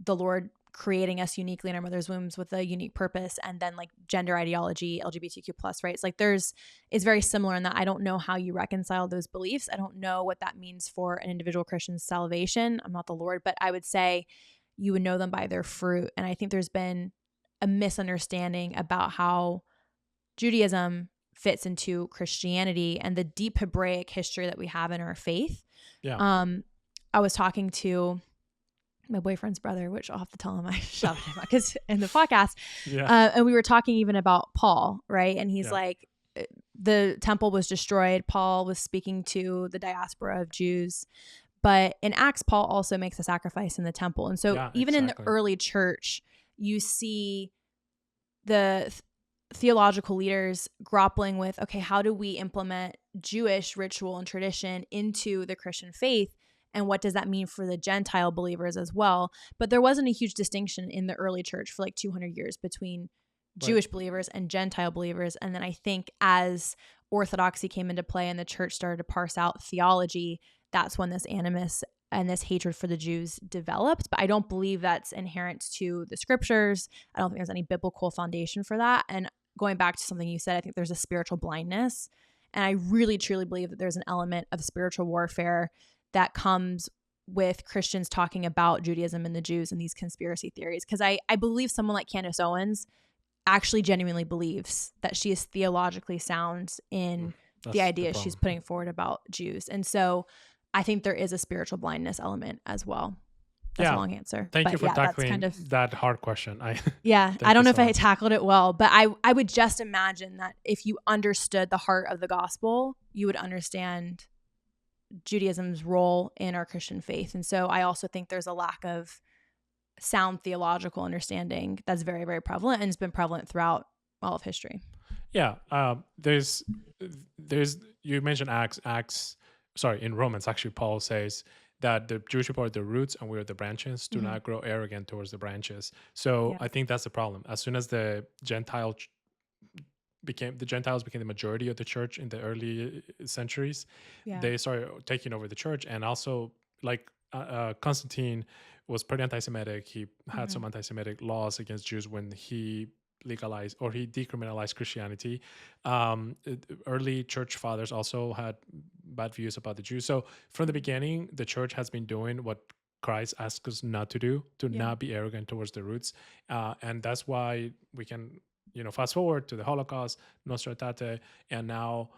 the Lord creating us uniquely in our mother's wombs with a unique purpose, and then like gender ideology, LGBTQ plus, right? It's like it's very similar in that I don't know how you reconcile those beliefs. I don't know what that means for an individual Christian's salvation. I'm not the Lord, but I would say you would know them by their fruit. And I think there's been a misunderstanding about how Judaism fits into Christianity and the deep Hebraic history that we have in our faith. Yeah. I was talking to my boyfriend's brother, which I'll have to tell him I shouted him out because in the podcast, Yeah. and we were talking even about Paul, right? And he's Yeah. like, the temple was destroyed. Paul was speaking to the diaspora of Jews, but in Acts, Paul also makes a sacrifice in the temple. And so Yeah, even in the exactly. early church, you see the theological leaders grappling with, okay, how do we implement Jewish ritual and tradition into the Christian faith? And what does that mean for the Gentile believers as well? But there wasn't a huge distinction in the early church for like 200 years between Jewish believers and Gentile believers. And then I think as Orthodoxy came into play and the church started to parse out theology, that's when this animus and this hatred for the Jews developed. But I don't believe that's inherent to the scriptures. I don't think there's any biblical foundation for that. And going back to something you said, I think there's a spiritual blindness. And I really, truly believe that there's an element of spiritual warfare that comes with Christians talking about Judaism and the Jews and these conspiracy theories. Because I believe someone like Candace Owens actually genuinely believes that she is theologically sound in the ideas she's putting forward about Jews. And so I think there is a spiritual blindness element as well. That's a long answer. Thank you for tackling that's that hard question. I don't know if I tackled it well, but I would just imagine that if you understood the heart of the gospel, you would understand Judaism's role in our Christian faith. And so I also think there's a lack of sound theological understanding that's very, very prevalent, and it's been prevalent throughout all of history. Yeah. There's you mentioned in Romans, actually, Paul says that the Jewish people are the roots and we're the branches. Do not grow arrogant towards the branches. So I think that's the problem. As soon as the Gentiles became the majority of the church in the early centuries, they started taking over the church. And also, like Constantine was pretty anti-Semitic. He had some anti-Semitic laws against Jews when he legalized or he decriminalized Christianity. Early church fathers also had bad views about the Jews. So from the beginning, the church has been doing what Christ asks us not to do, to not be arrogant towards the roots. And that's why we can, fast forward to the Holocaust, Nostra Aetate, and now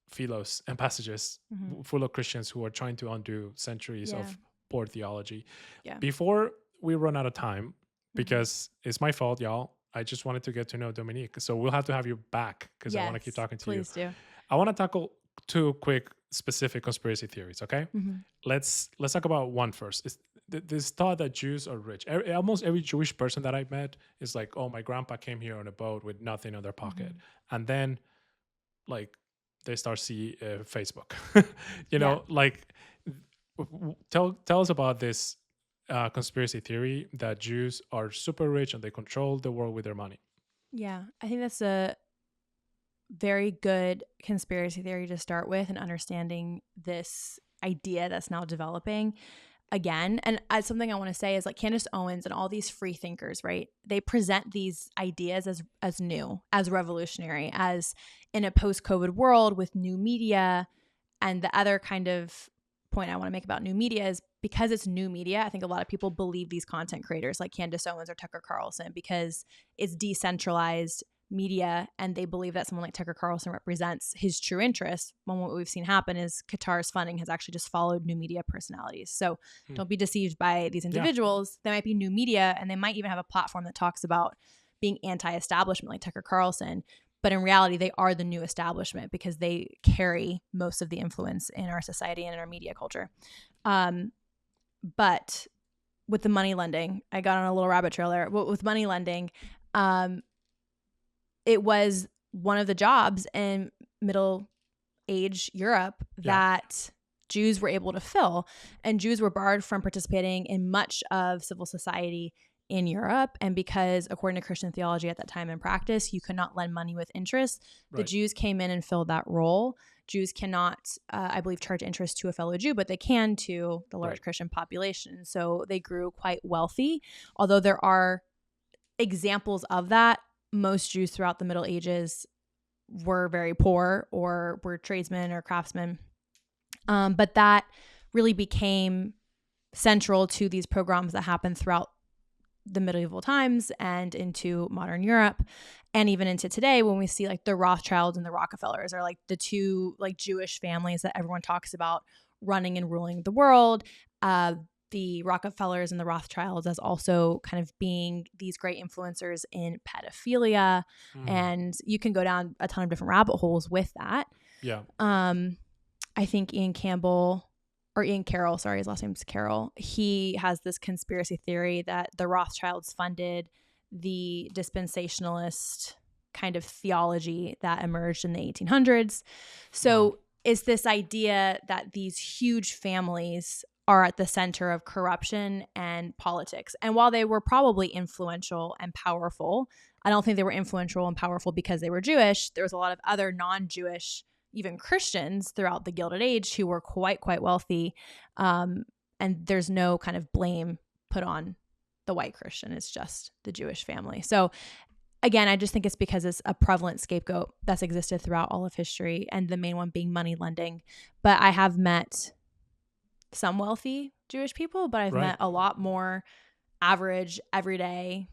Philos and passages full of Christians who are trying to undo centuries of poor theology. Yeah. Before we run out of time, because it's my fault, y'all, I just wanted to get to know Dominique. So we'll have to have you back because I want to keep talking to you. Please do. I want to tackle two quick specific conspiracy theories, okay? Let's talk about one first. It's this thought that Jews are rich. Almost every Jewish person that I've met is like, oh, my grandpa came here on a boat with nothing in their pocket. And then like they start see Facebook. Like tell us about this conspiracy theory that Jews are super rich and they control the world with their money. Yeah, I think that's a very good conspiracy theory to start with, and understanding this idea that's now developing again. And something I want to say is, like, Candace Owens and all these free thinkers, right? They present these ideas as new, as revolutionary, as in a post-COVID world with new media. And the other kind of point I want to make about new media is, because it's new media, I think a lot of people believe these content creators like Candace Owens or Tucker Carlson because it's decentralized media, and they believe that someone like Tucker Carlson represents his true interests, when what we've seen happen is Qatar's funding has actually just followed new media personalities. So don't be deceived by these individuals. They might be new media, and they might even have a platform that talks about being anti-establishment like Tucker Carlson, but in reality they are the new establishment because they carry most of the influence in our society and in our media culture. But with the money lending, I got on a little rabbit trail there. With money lending, it was one of the jobs in Middle Age Europe that Jews were able to fill, and Jews were barred from participating in much of civil society in Europe. And because, according to Christian theology at that time in practice, you could not lend money with interest, the Jews came in and filled that role. Jews cannot, I believe, charge interest to a fellow Jew, but they can to the large Christian population. So they grew quite wealthy, although there are examples of that. Most Jews throughout the Middle Ages were very poor or were tradesmen or craftsmen. But that really became central to these pogroms that happened throughout the medieval times and into modern Europe, and even into today, when we see like the Rothschilds and the Rockefellers are like the two like Jewish families that everyone talks about running and ruling the world. The Rockefellers and the Rothschilds as also kind of being these great influencers in pedophilia. And you can go down a ton of different rabbit holes with that. Yeah. I think Ian Carroll, sorry, his last name's Carroll. He has this conspiracy theory that the Rothschilds funded the dispensationalist kind of theology that emerged in the 1800s. So it's this idea that these huge families are at the center of corruption and politics. And while they were probably influential and powerful, I don't think they were influential and powerful because they were Jewish. There was a lot of other non-Jewish, even Christians throughout the Gilded Age who were quite wealthy. And there's no kind of blame put on the white Christian. It's just the Jewish family. So again, I just think it's because it's a prevalent scapegoat that's existed throughout all of history, and the main one being money lending. But I have met some wealthy Jewish people, but I've met a lot more average, everyday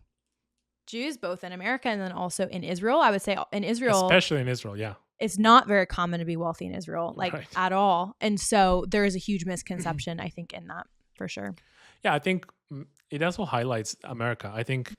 Jews, both in America and then also in Israel. I would say in Israel, especially in Israel, it's not very common to be wealthy in Israel, at all. And so there is a huge misconception, I think, in that, for sure. Yeah, I think it also highlights America. I think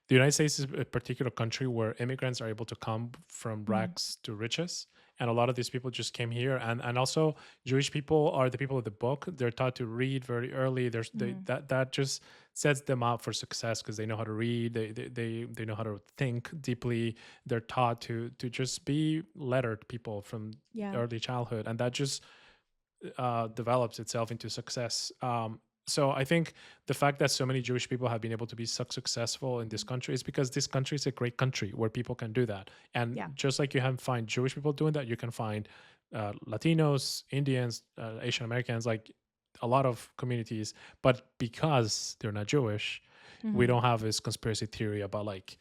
the United States is a particular country where immigrants are able to come from rags to riches. And a lot of these people just came here. And also Jewish people are the people of the book. They're taught to read very early. That just sets them up for success because they know how to read. They know how to think deeply. They're taught to just be lettered people from early childhood. And that just develops itself into success. So I think the fact that so many Jewish people have been able to be so successful in this country is because this country is a great country where people can do that. And just like you can find Jewish people doing that, you can find Latinos, Indians, Asian Americans, like a lot of communities. But because they're not Jewish, we don't have this conspiracy theory about like,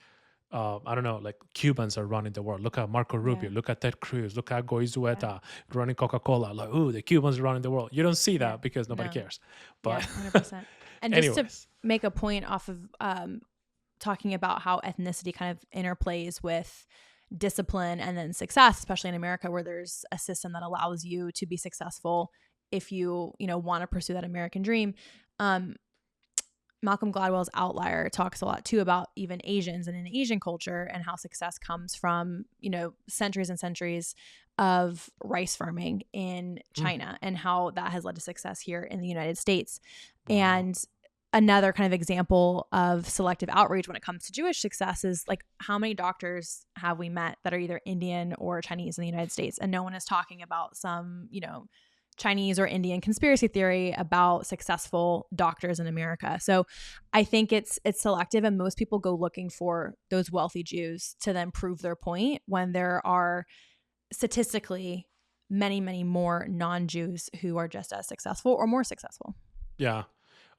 I don't know, like Cubans are running the world. Look at Marco Rubio. Look at Ted Cruz. Look at Goy Zueta running Coca-Cola. Like, ooh, the Cubans are running the world. You don't see that because nobody cares. But 100%. And just to make a point off of talking about how ethnicity kind of interplays with discipline and then success, especially in America, where there's a system that allows you to be successful if you want to pursue that American dream. Malcolm Gladwell's Outlier talks a lot too about even Asians and in Asian culture and how success comes from, centuries and centuries of rice farming in China and how that has led to success here in the United States. Wow. And another kind of example of selective outrage when it comes to Jewish success is like, how many doctors have we met that are either Indian or Chinese in the United States? And no one is talking about some, Chinese or Indian conspiracy theory about successful doctors in America. So I think it's selective, and most people go looking for those wealthy Jews to then prove their point when there are statistically many, many more non-Jews who are just as successful or more successful. Yeah.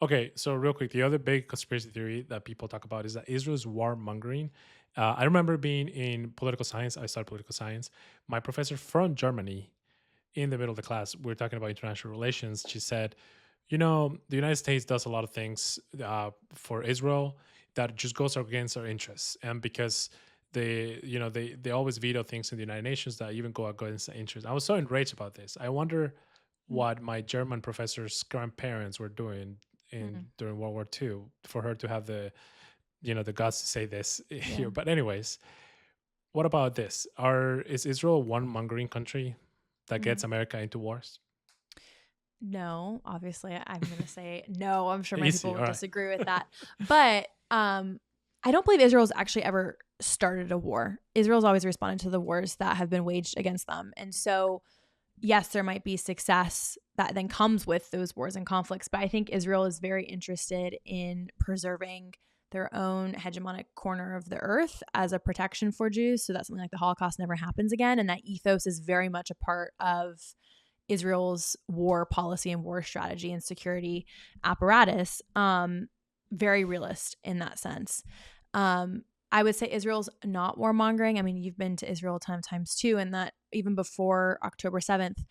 Okay, so real quick, the other big conspiracy theory that people talk about is that Israel's warmongering. I remember being in political science. I studied political science. My professor from Germany, in the middle of the class, we were talking about international relations. She said, the United States does a lot of things for Israel that just goes against our interests. And because they always veto things in the United Nations that even go against the interests. I was so enraged about this. I wonder what my German professor's grandparents were doing during World War II for her to have the guts to say this here. But anyways, what about this? Is Israel a warmongering country that gets America into wars? No, obviously I'm going to say no. I'm sure many people would disagree with that. But I don't believe Israel's actually ever started a war. Israel's always responded to the wars that have been waged against them. And so, yes, there might be success that then comes with those wars and conflicts. But I think Israel is very interested in preserving their own hegemonic corner of the earth as a protection for Jews, so that something like the Holocaust never happens again. And that ethos is very much a part of Israel's war policy and war strategy and security apparatus. Very realist in that sense. I would say Israel's not warmongering. I mean, you've been to Israel a ton of times too, and that even before October 7th,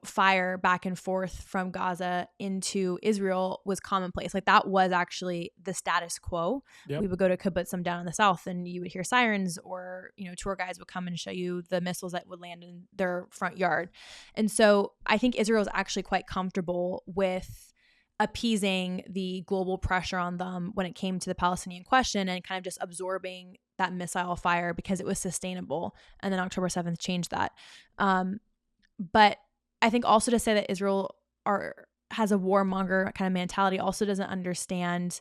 fire back and forth from Gaza into Israel was commonplace. Like that was actually the status quo. Yep. We would go to kibbutzim down in the south and you would hear sirens, or, tour guides would come and show you the missiles that would land in their front yard. And so I think Israel is actually quite comfortable with appeasing the global pressure on them when it came to the Palestinian question and kind of just absorbing that missile fire because it was sustainable. And then October 7th changed that. But I think also to say that Israel has a warmonger kind of mentality also doesn't understand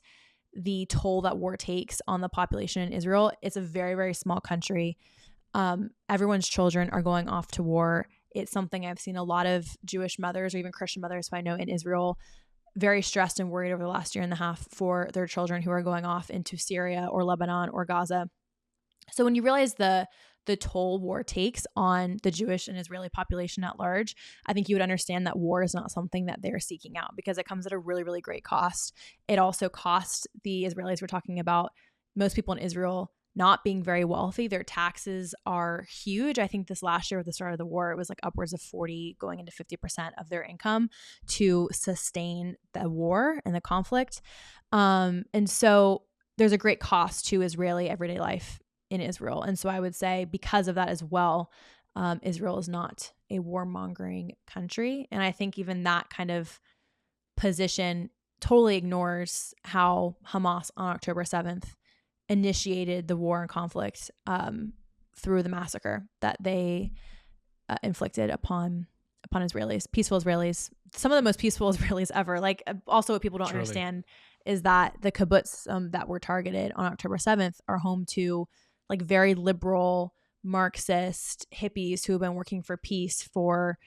the toll that war takes on the population in Israel. It's a very, very small country. Everyone's children are going off to war. It's something I've seen a lot of Jewish mothers or even Christian mothers who I know in Israel very stressed and worried over the last year and a half for their children who are going off into Syria or Lebanon or Gaza. So when you realize the toll war takes on the Jewish and Israeli population at large, I think you would understand that war is not something that they're seeking out because it comes at a really, really great cost. It also costs the Israelis we're talking about, most people in Israel not being very wealthy. Their taxes are huge. I think this last year at the start of the war, it was like upwards of 40 going into 50% of their income to sustain the war and the conflict. And so there's a great cost to Israeli everyday life in Israel. And so I would say because of that as well, Israel is not a warmongering country. And I think even that kind of position totally ignores how Hamas on October 7th initiated the war and conflict through the massacre that they inflicted upon Israelis, peaceful Israelis, some of the most peaceful Israelis ever. Like also what people don't understand is that the kibbutz that were targeted on October 7th are home to like very liberal Marxist hippies who have been working for peace for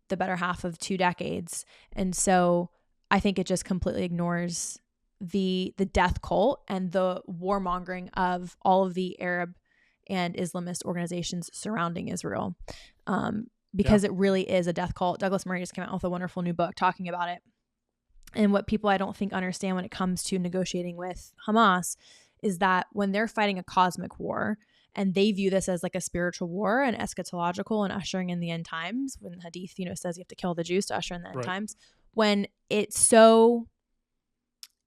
the better half of 2 decades. And so I think it just completely ignores the death cult and the warmongering of all of the Arab and Islamist organizations surrounding Israel. Because it really is a death cult. Douglas Murray just came out with a wonderful new book talking about it. And what people I don't think understand when it comes to negotiating with Hamas is that when they're fighting a cosmic war and they view this as like a spiritual war and eschatological and ushering in the end times, when the Hadith, says you have to kill the Jews to usher in the end times, when it's so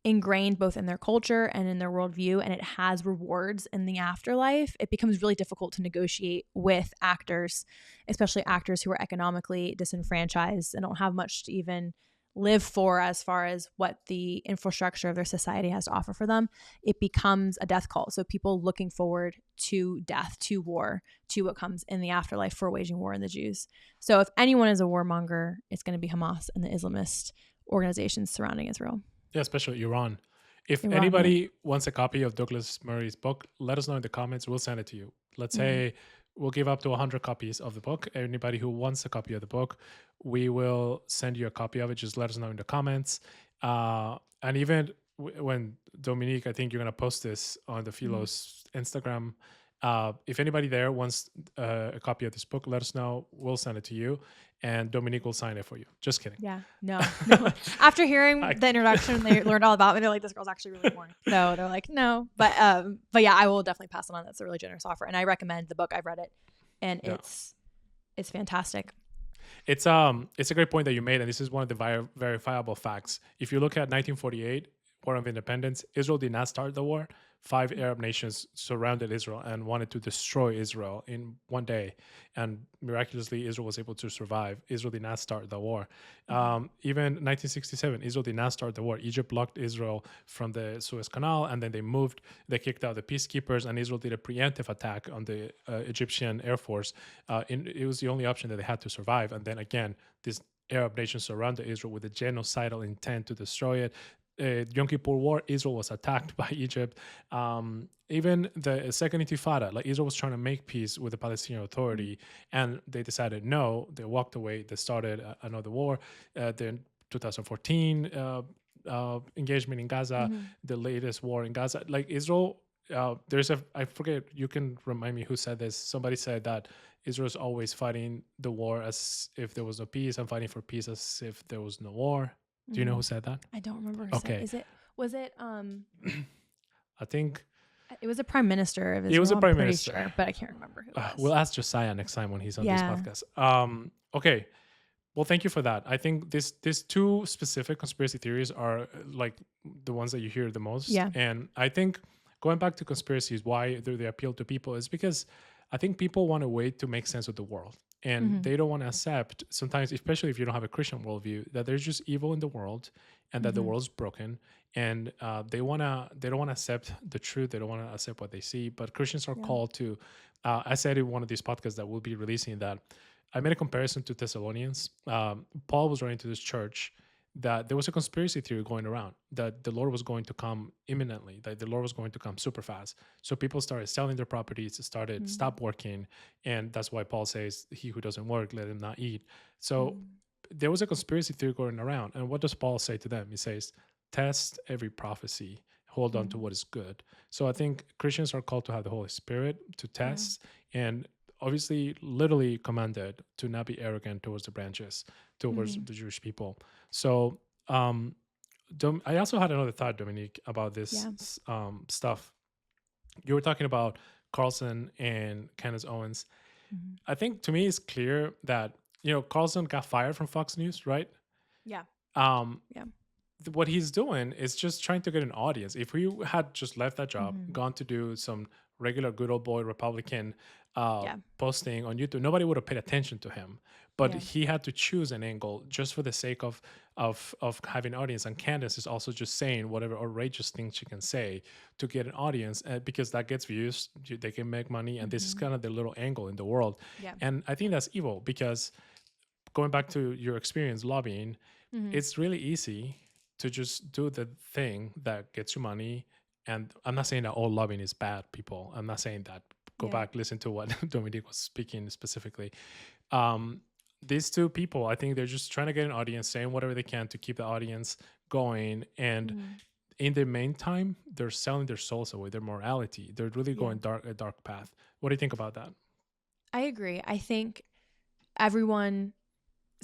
ingrained both in their culture and in their worldview, and it has rewards in the afterlife, it becomes really difficult to negotiate with actors, especially actors who are economically disenfranchised and don't have much to even live for as far as what the infrastructure of their society has to offer for them. It becomes a death cult. So people looking forward to death, to war, to what comes in the afterlife for waging war on the Jews. So if anyone is a warmonger, it's going to be Hamas and the Islamist organizations surrounding Israel. Yeah, especially Iran. If Iran, anybody wants a copy of Douglas Murray's book, let us know in the comments. We'll send it to you. Let's say we'll give up to 100 copies of the book. Anybody who wants a copy of the book, we will send you a copy of it. Just let us know in the comments. And even when Dominique, I think you're going to post this on the Philos Instagram. If anybody there wants a copy of this book, let us know. We'll send it to you, and Dominique will sign it for you. Just kidding. Yeah, no. After hearing the introduction, they learned all about me. They're like, this girl's actually really boring. So they're like, no. But yeah, I will definitely pass it on. That's a really generous offer, and I recommend the book. I've read it, and it's fantastic. It's a great point that you made, and this is one of the verifiable facts. If you look at 1948, War of Independence, Israel did not start the war. 5 Arab nations surrounded Israel and wanted to destroy Israel in one day. And miraculously, Israel was able to survive. Israel did not start the war. Even 1967, Israel did not start the war. Egypt blocked Israel from the Suez Canal, and then they kicked out the peacekeepers, and Israel did a preemptive attack on the Egyptian Air Force. It was the only option that they had to survive. And then again, this Arab nation surrounded Israel with a genocidal intent to destroy it. Yom Kippur War, Israel was attacked by Egypt. Even the Second Intifada, like Israel was trying to make peace with the Palestinian Authority, and they decided no. They walked away. They started another war. Then 2014 engagement in Gaza, the latest war in Gaza. Like Israel, I forget. You can remind me who said this. Somebody said that Israel's always fighting the war as if there was no peace, and fighting for peace as if there was no war. Do you know who said that? I don't remember who said it. Was it I think it was a prime minister of Israel. It was a prime minister, sure, but I can't remember who it was. We'll ask Josiah next time when he's on this podcast. Okay. Well, thank you for that. I think these 2 specific conspiracy theories are like the ones that you hear the most. Yeah. And I think going back to conspiracies, why they appeal to people is because I think people want a way to make sense of the world. And they don't want to accept, sometimes, especially if you don't have a Christian worldview, that there's just evil in the world and that the world's broken. And they don't want to accept the truth. They don't want to accept what they see. But Christians are called to, I said in one of these podcasts that we'll be releasing that I made a comparison to Thessalonians. Paul was writing to this church that there was a conspiracy theory going around that the Lord was going to come imminently, that the Lord was going to come super fast. So people started selling their properties, stop working. And that's why Paul says, he who doesn't work, let him not eat. So there was a conspiracy theory going around. And what does Paul say to them? He says, test every prophecy, hold on to what is good. So I think Christians are called to have the Holy Spirit to test and obviously literally commanded to not be arrogant towards the branches, towards the Jewish people. So I also had another thought, Dominique, about this stuff. You were talking about Carlson and Candace Owens. I think to me it's clear that, Carlson got fired from Fox News, right? Yeah. What he's doing is just trying to get an audience. If we had just left that job, gone to do some regular good old boy Republican posting on YouTube, nobody would have paid attention to him. But he had to choose an angle just for the sake of having an audience. And Candace is also just saying whatever outrageous things she can say to get an audience, because that gets views, they can make money, and this is kind of their little angle in the world. And I think that's evil, because going back to your experience lobbying, it's really easy to just do the thing that gets you money. And I'm not saying that all lobbying is bad, people. I'm not saying that. Go back, listen to what Dominique was speaking specifically. These 2 people, I think they're just trying to get an audience, saying whatever they can to keep the audience going. And in the meantime, they're selling their souls away, their morality. They're really going a dark path. What do you think about that? I agree. I think everyone's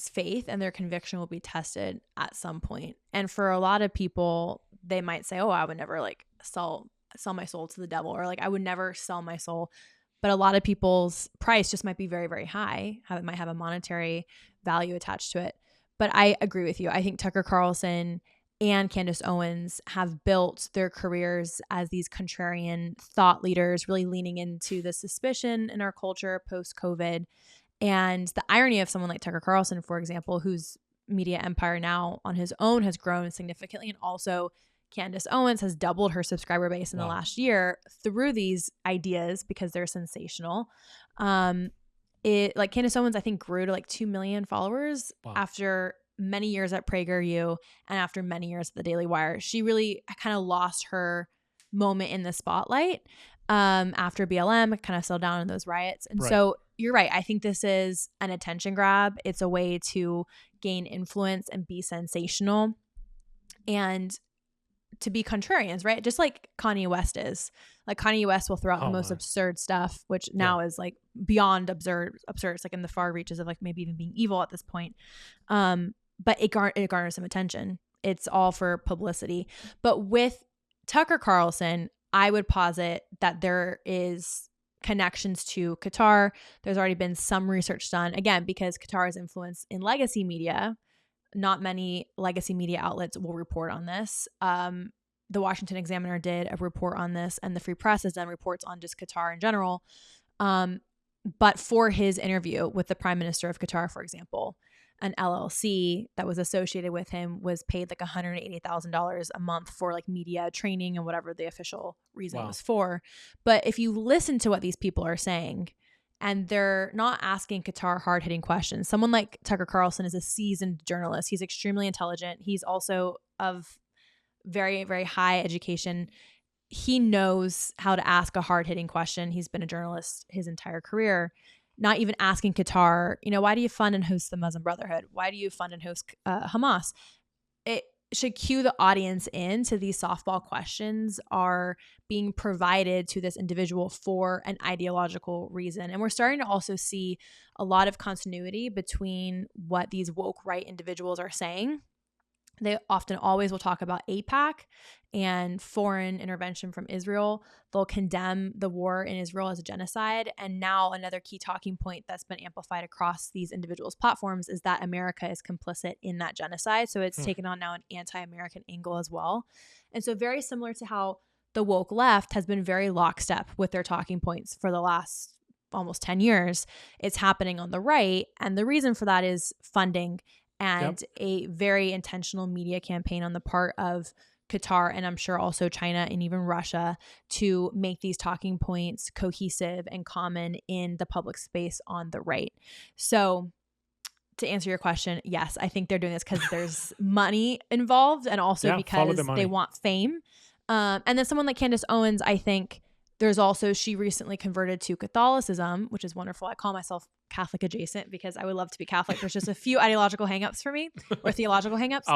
faith and their conviction will be tested at some point. And for a lot of people, they might say, oh, I would never sell my soul to the devil, or I would never sell my soul. But a lot of people's price just might be very, very high. It might have a monetary value attached to it. But I agree with you. I think Tucker Carlson and Candace Owens have built their careers as these contrarian thought leaders, really leaning into the suspicion in our culture post-COVID. And the irony of someone like Tucker Carlson, for example, whose media empire now on his own has grown significantly, and also Candace Owens has doubled her subscriber base in the last year through these ideas because they're sensational. Like Candace Owens, I think, grew to like 2 million followers after many years at PragerU and after many years at the Daily Wire. She really kind of lost her moment in the spotlight after BLM kind of settled down in those riots. And so you're right. I think this is an attention grab. It's a way to gain influence and be sensational and to be contrarians, right? Just like Kanye West is. Like Kanye West will throw out the most absurd stuff, which now is like beyond absurd. It's like in the far reaches of like maybe even being evil at this point. But it garners some attention. It's all for publicity. But with Tucker Carlson, I would posit that there is connections to Qatar. There's already been some research done, again, because Qatar's influence in legacy media. Not many legacy media outlets will report on this. The Washington Examiner did a report on this, and the Free Press has done reports on just Qatar in general. But for his interview with the Prime Minister of Qatar, for example, an LLC that was associated with him was paid like $180,000 a month for like media training and whatever the official reason was for. But if you listen to what these people are saying, and they're not asking Qatar hard-hitting questions. Someone like Tucker Carlson is a seasoned journalist. He's extremely intelligent. He's also of very, very high education. He knows how to ask a hard-hitting question. He's been a journalist his entire career. Not even asking Qatar, why do you fund and host the Muslim Brotherhood? Why do you fund and host Hamas? It should cue the audience in to these softball questions are being provided to this individual for an ideological reason. And we're starting to also see a lot of continuity between what these woke right individuals are saying. They often always will talk about AIPAC and foreign intervention from Israel. They'll condemn the war in Israel as a genocide. And now another key talking point that's been amplified across these individuals' platforms is that America is complicit in that genocide. So it's taken on now an anti-American angle as well. And so very similar to how the woke left has been very lockstep with their talking points for the last almost 10 years, it's happening on the right. And the reason for that is funding and a very intentional media campaign on the part of Qatar and I'm sure also China and even Russia to make these talking points cohesive and common in the public space on the right. So to answer your question, yes, I think they're doing this because there's money involved and also because they want fame. And then someone like Candace Owens, I think there's also, she recently converted to Catholicism, which is wonderful. I call myself Catholic adjacent because I would love to be Catholic. There's just a few ideological hangups for me or theological hangups.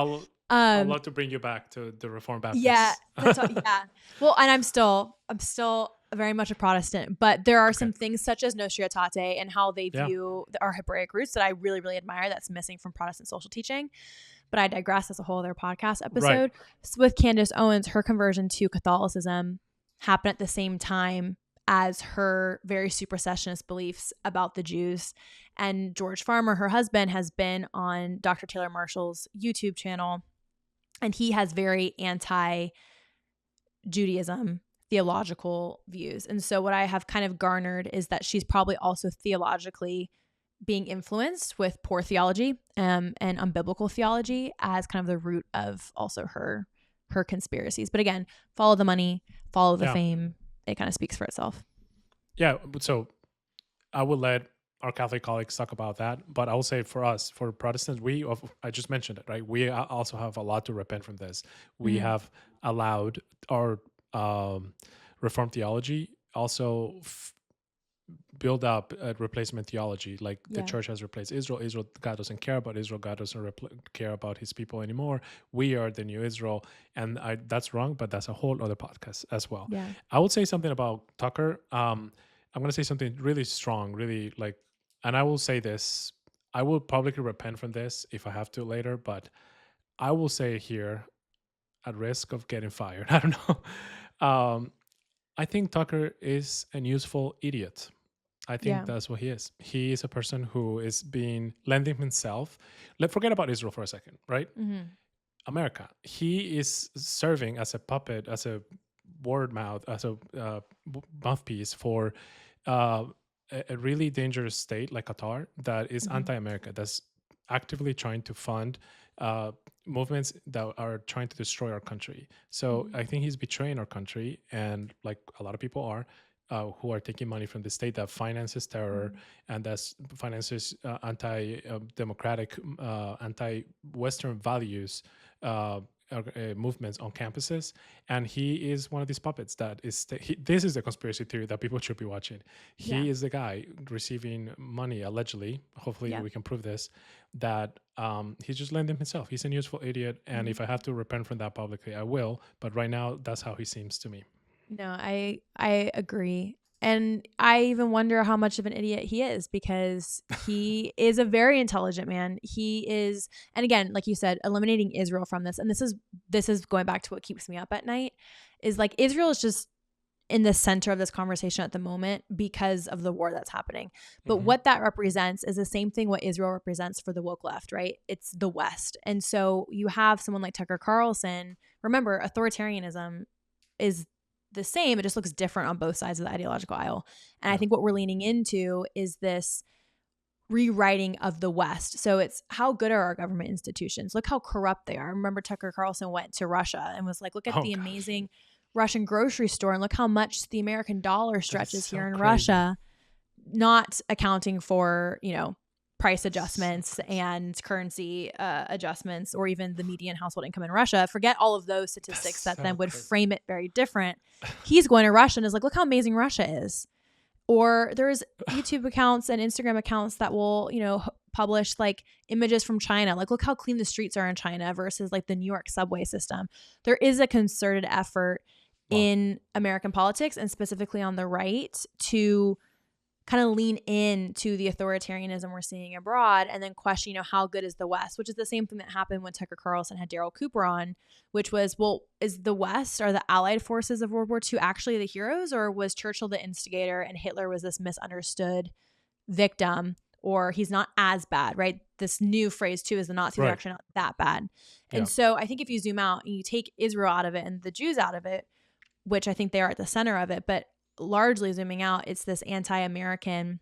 I'd love to bring you back to the Reformed Baptists. Yeah. Well, and I'm still very much a Protestant, but there are some things such as Nostra Aetate and how they view our Hebraic roots that I really, really admire that's missing from Protestant social teaching. But I digress. That's a whole other podcast episode. Right. So with Candace Owens, her conversion to Catholicism happened at the same time as her very supersessionist beliefs about the Jews. And George Farmer, her husband, has been on Dr. Taylor Marshall's YouTube channel, and he has very anti-Judaism theological views. And so what I have kind of garnered is that she's probably also theologically being influenced with poor theology and unbiblical theology as kind of the root of also her conspiracies. But again, follow the money, follow the fame. It kind of speaks for itself. Yeah. So I will let our Catholic colleagues talk about that. But I will say for us, for Protestants, I just mentioned it, right? We also have a lot to repent from this. We have allowed our Reformed theology also build up a replacement theology. Like the church has replaced Israel. God doesn't care about Israel. God doesn't care about his people anymore. We are the new Israel. And that's wrong, but that's a whole other podcast as well. Yeah. I would say something about Tucker. I'm going to say something really strong, really like, and I will say this, I will publicly repent from this if I have to later, but I will say it here at risk of getting fired. I don't know. I think Tucker is an useful idiot. I think that's what he is. He is a person who is lending himself. Let's forget about Israel for a second, right? Mm-hmm. America. He is serving as a puppet, as a word mouth, as a mouthpiece for uh, a really dangerous state like Qatar that is anti-America, that's actively trying to fund uh, movements that are trying to destroy our country. So I think he's betraying our country, and like a lot of people are. Who are taking money from the state that finances terror and that finances anti-democratic, anti-Western values movements on campuses, and he is one of these puppets that is this is the conspiracy theory that people should be watching. He is the guy receiving money allegedly, hopefully we can prove this, that he's just lending himself. He's a useful idiot, and if I have to repent from that publicly, I will, but right now that's how he seems to me. No, I agree. And I even wonder how much of an idiot he is, because he is a very intelligent man. He is, and again, like you said, eliminating Israel from this. And this is going back to what keeps me up at night, is like Israel is just in the center of this conversation at the moment because of the war that's happening. But what that represents is the same thing what Israel represents for the woke left, right? It's the West. And so you have someone like Tucker Carlson. Remember, authoritarianism is the same. It just looks different on both sides of the ideological aisle. And I think what we're leaning into is this rewriting of the West. So it's, how good are our government institutions? Look how corrupt they are. Remember, Tucker Carlson went to Russia and was like, look at the amazing Russian grocery store, and look how much the American dollar stretches here in Russia, not accounting for, price adjustments and currency adjustments, or even the median household income in Russia. Forget all of those statistics that then would frame it very different. He's going to Russia and is like, look how amazing Russia is. Or there's YouTube accounts and Instagram accounts that will, publish like images from China. Like, look how clean the streets are in China versus like the New York subway system. There is a concerted effort in American politics, and specifically on the right, to kind of lean into the authoritarianism we're seeing abroad, and then question, how good is the West, which is the same thing that happened when Tucker Carlson had Daryl Cooper on, which was, well, is the West, are the Allied forces of World War II actually the heroes, or was Churchill the instigator and Hitler was this misunderstood victim, or he's not as bad, right? This new phrase too is the Nazis are actually not that bad. And so I think if you zoom out and you take Israel out of it and the Jews out of it, which I think they are at the center of it, but largely zooming out, it's this anti-American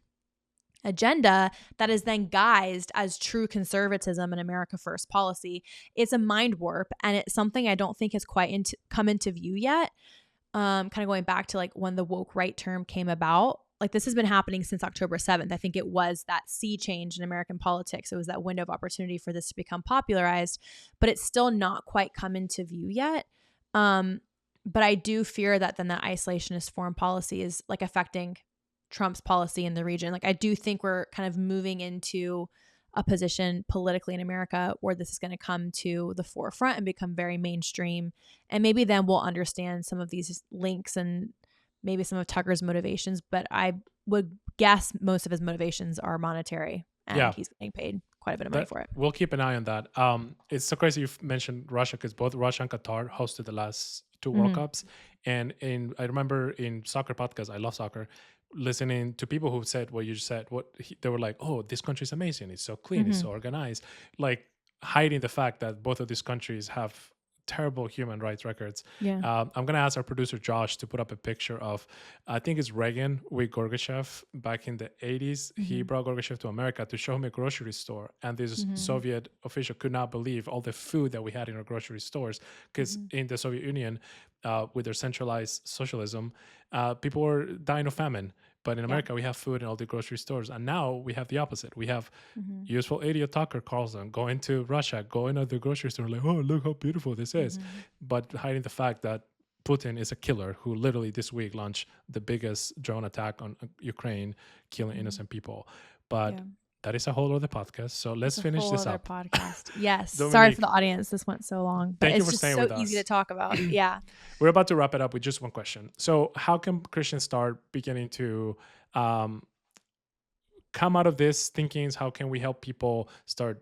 agenda that is then guised as true conservatism and America First policy. It's a mind warp, and it's something I don't think has quite come into view yet. Kind of going back to like when the woke right term came about, like this has been happening since October 7th. I think it was that sea change in American politics. It was that window of opportunity for this to become popularized, but it's still not quite come into view yet. But I do fear that then that isolationist foreign policy is like affecting Trump's policy in the region. Like I do think we're kind of moving into a position politically in America where this is going to come to the forefront and become very mainstream. And maybe then we'll understand some of these links and maybe some of Tucker's motivations. But I would guess most of his motivations are monetary, and he's getting paid quite a bit of money for it. We'll keep an eye on that. It's so crazy you've mentioned Russia, because both Russia and Qatar hosted the last two World Cups. And I remember in soccer podcasts, I love soccer, listening to people who said what you just said. They were like, oh, this country is amazing. It's so clean. It's so organized. Like hiding the fact that both of these countries have terrible human rights records. I'm going to ask our producer Josh to put up a picture of, I think it's Reagan with Gorbachev back in the 80s. He brought Gorbachev to America to show him a grocery store, and this Soviet official could not believe all the food that we had in our grocery stores, because in the Soviet Union, with their centralized socialism, people were dying of famine. But in America, we have food in all the grocery stores. And now we have the opposite. We have useful idiot Tucker Carlson going to Russia, going to the grocery store, like, oh, look how beautiful this is. But hiding the fact that Putin is a killer who literally this week launched the biggest drone attack on Ukraine, killing innocent people. But that is a whole other podcast. So let's finish this up. Podcast. Yes. Dominique, sorry for the audience. This went so long. But thank you it's for just staying so with us. easy to talk about. Yeah. We're about to wrap it up with just one question. So how can Christians start beginning to come out of this thinkings? How can we help people start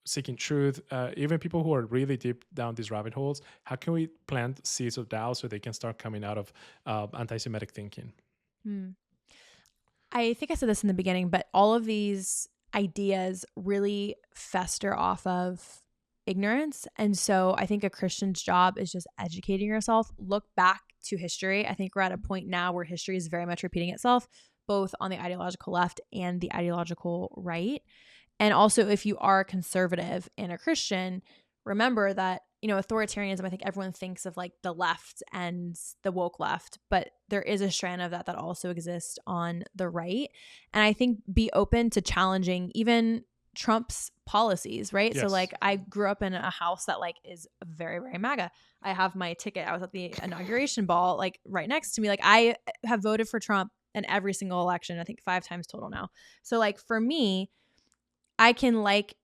seeking truth? Even people who are really deep down these rabbit holes, how can we plant seeds of doubt so they can start coming out of anti-Semitic thinking? I think I said this in the beginning, but all of these ideas really fester off of ignorance. And so I think a Christian's job is just educating yourself. Look back to history. I think we're at a point now where history is very much repeating itself, both on the ideological left and the ideological right. And also, if you are a conservative and a Christian, remember that, authoritarianism, I think everyone thinks of like the left and the woke left, but there is a strand of that also exists on the right. And I think be open to challenging even Trump's policies, right? Yes. So like I grew up in a house that like is very, very MAGA. I have my ticket. I was at the inauguration ball, like right next to me. Like I have voted for Trump in every single election, I think 5 times total now. So like for me, I can like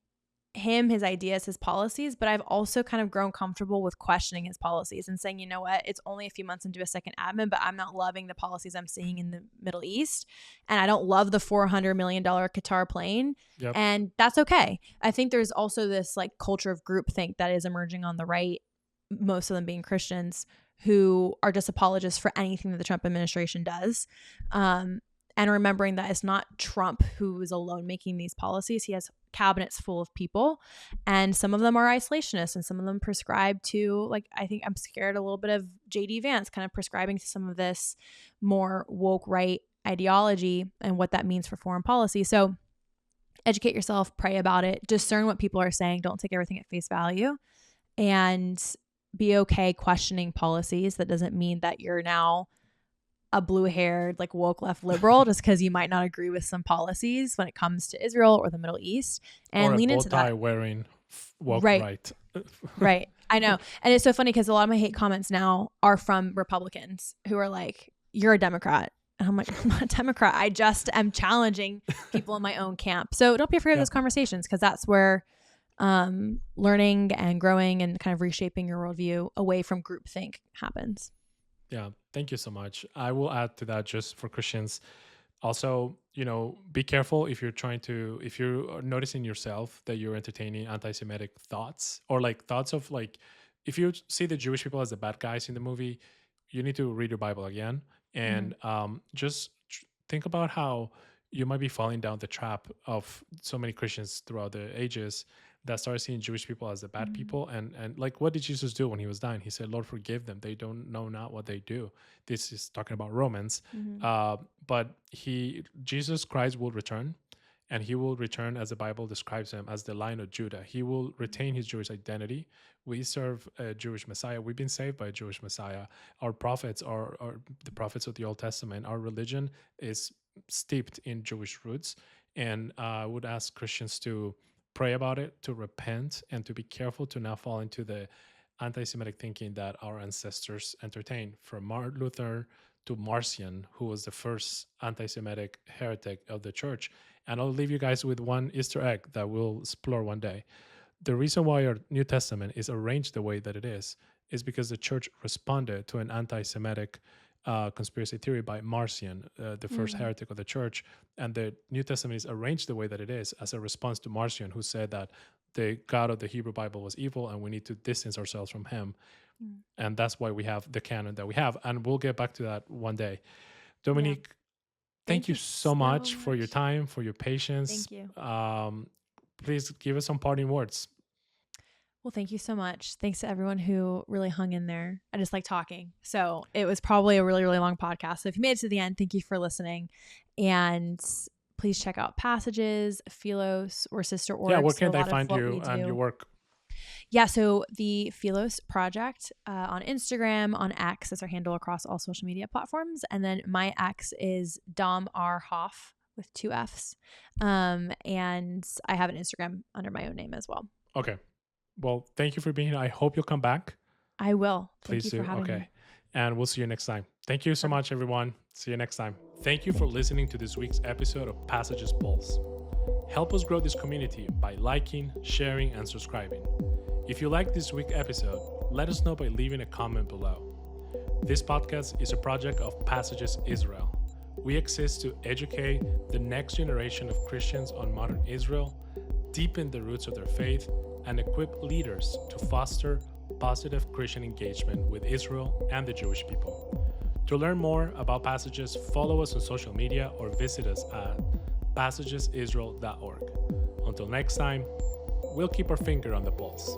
him, his ideas, his policies, but I've also kind of grown comfortable with questioning his policies and saying, you know what, it's only a few months into a second admin, but I'm not loving the policies I'm seeing in the Middle East. And I don't love the $400 million Qatar plane. Yep. And that's okay. I think there's also this like culture of groupthink that is emerging on the right, most of them being Christians, who are just apologists for anything that the Trump administration does. And remembering that it's not Trump who is alone making these policies. He has cabinets full of people, and some of them are isolationists and some of them prescribe to, like, I think I'm scared a little bit of JD Vance kind of prescribing to some of this more woke right ideology and what that means for foreign policy. So educate yourself, pray about it, discern what people are saying. Don't take everything at face value, and be okay questioning policies. That doesn't mean that you're now a blue-haired, like woke left liberal just because you might not agree with some policies when it comes to Israel or the Middle East, and or lean into that. Or a bow tie wearing woke right. Right. I know. And it's so funny because a lot of my hate comments now are from Republicans who are like, you're a Democrat. And I'm like, I'm not a Democrat. I just am challenging people in my own camp. So don't be afraid of those conversations, because that's where learning and growing and kind of reshaping your worldview away from groupthink happens. Yeah, thank you so much. I will add to that, just for Christians. Also, be careful if you're noticing yourself that you're entertaining anti-Semitic thoughts, or like thoughts of like, if you see the Jewish people as the bad guys in the movie, you need to read your Bible again. And just think about how you might be falling down the trap of so many Christians throughout the ages that started seeing Jewish people as the bad people. And like, what did Jesus do when he was dying? He said, Lord, forgive them. They don't know not what they do. This is talking about Romans. But Jesus Christ will return, and he will return, as the Bible describes him, as the Lion of Judah. He will retain his Jewish identity. We serve a Jewish Messiah. We've been saved by a Jewish Messiah. Our prophets are the prophets of the Old Testament. Our religion is steeped in Jewish roots. And I would ask Christians to pray about it, to repent, and to be careful to not fall into the anti-Semitic thinking that our ancestors entertained, from Martin Luther to Marcion, who was the first anti-Semitic heretic of the church. And I'll leave you guys with one Easter egg that we'll explore one day. The reason why our New Testament is arranged the way that it is because the church responded to an anti-Semitic conspiracy theory by Marcion, the first heretic of the church. And the New Testament is arranged the way that it is as a response to Marcion, who said that the God of the Hebrew Bible was evil and we need to distance ourselves from him. And that's why we have the canon that we have. And we'll get back to that one day. Dominique, thank you so much for your time, for your patience. Thank you. Please give us some parting words. Well, thank you so much. Thanks to everyone who really hung in there. I just like talking. So it was probably a really, really long podcast. So if you made it to the end, thank you for listening. And please check out Passages, Philos, or Sister Orgs. Yeah, where can they find you and your work? Yeah, so the Philos Project on Instagram, on X, is our handle across all social media platforms. And then my X is Dom R. Hoff with 2 Fs. And I have an Instagram under my own name as well. Okay. Well, thank you for being here. I hope you'll come back. I will. Please Thank you do. for having me. And we'll see you next time. Thank you so much, everyone. See you next time. Thank you for listening to this week's episode of Passages Pulse. Help us grow this community by liking, sharing, and subscribing. If you like this week's episode, let us know by leaving a comment below. This podcast is a project of Passages Israel. We exist to educate the next generation of Christians on modern Israel, deepen the roots of their faith, and equip leaders to foster positive Christian engagement with Israel and the Jewish people. To learn more about Passages, follow us on social media or visit us at passagesisrael.org. Until next time, we'll keep our finger on the pulse.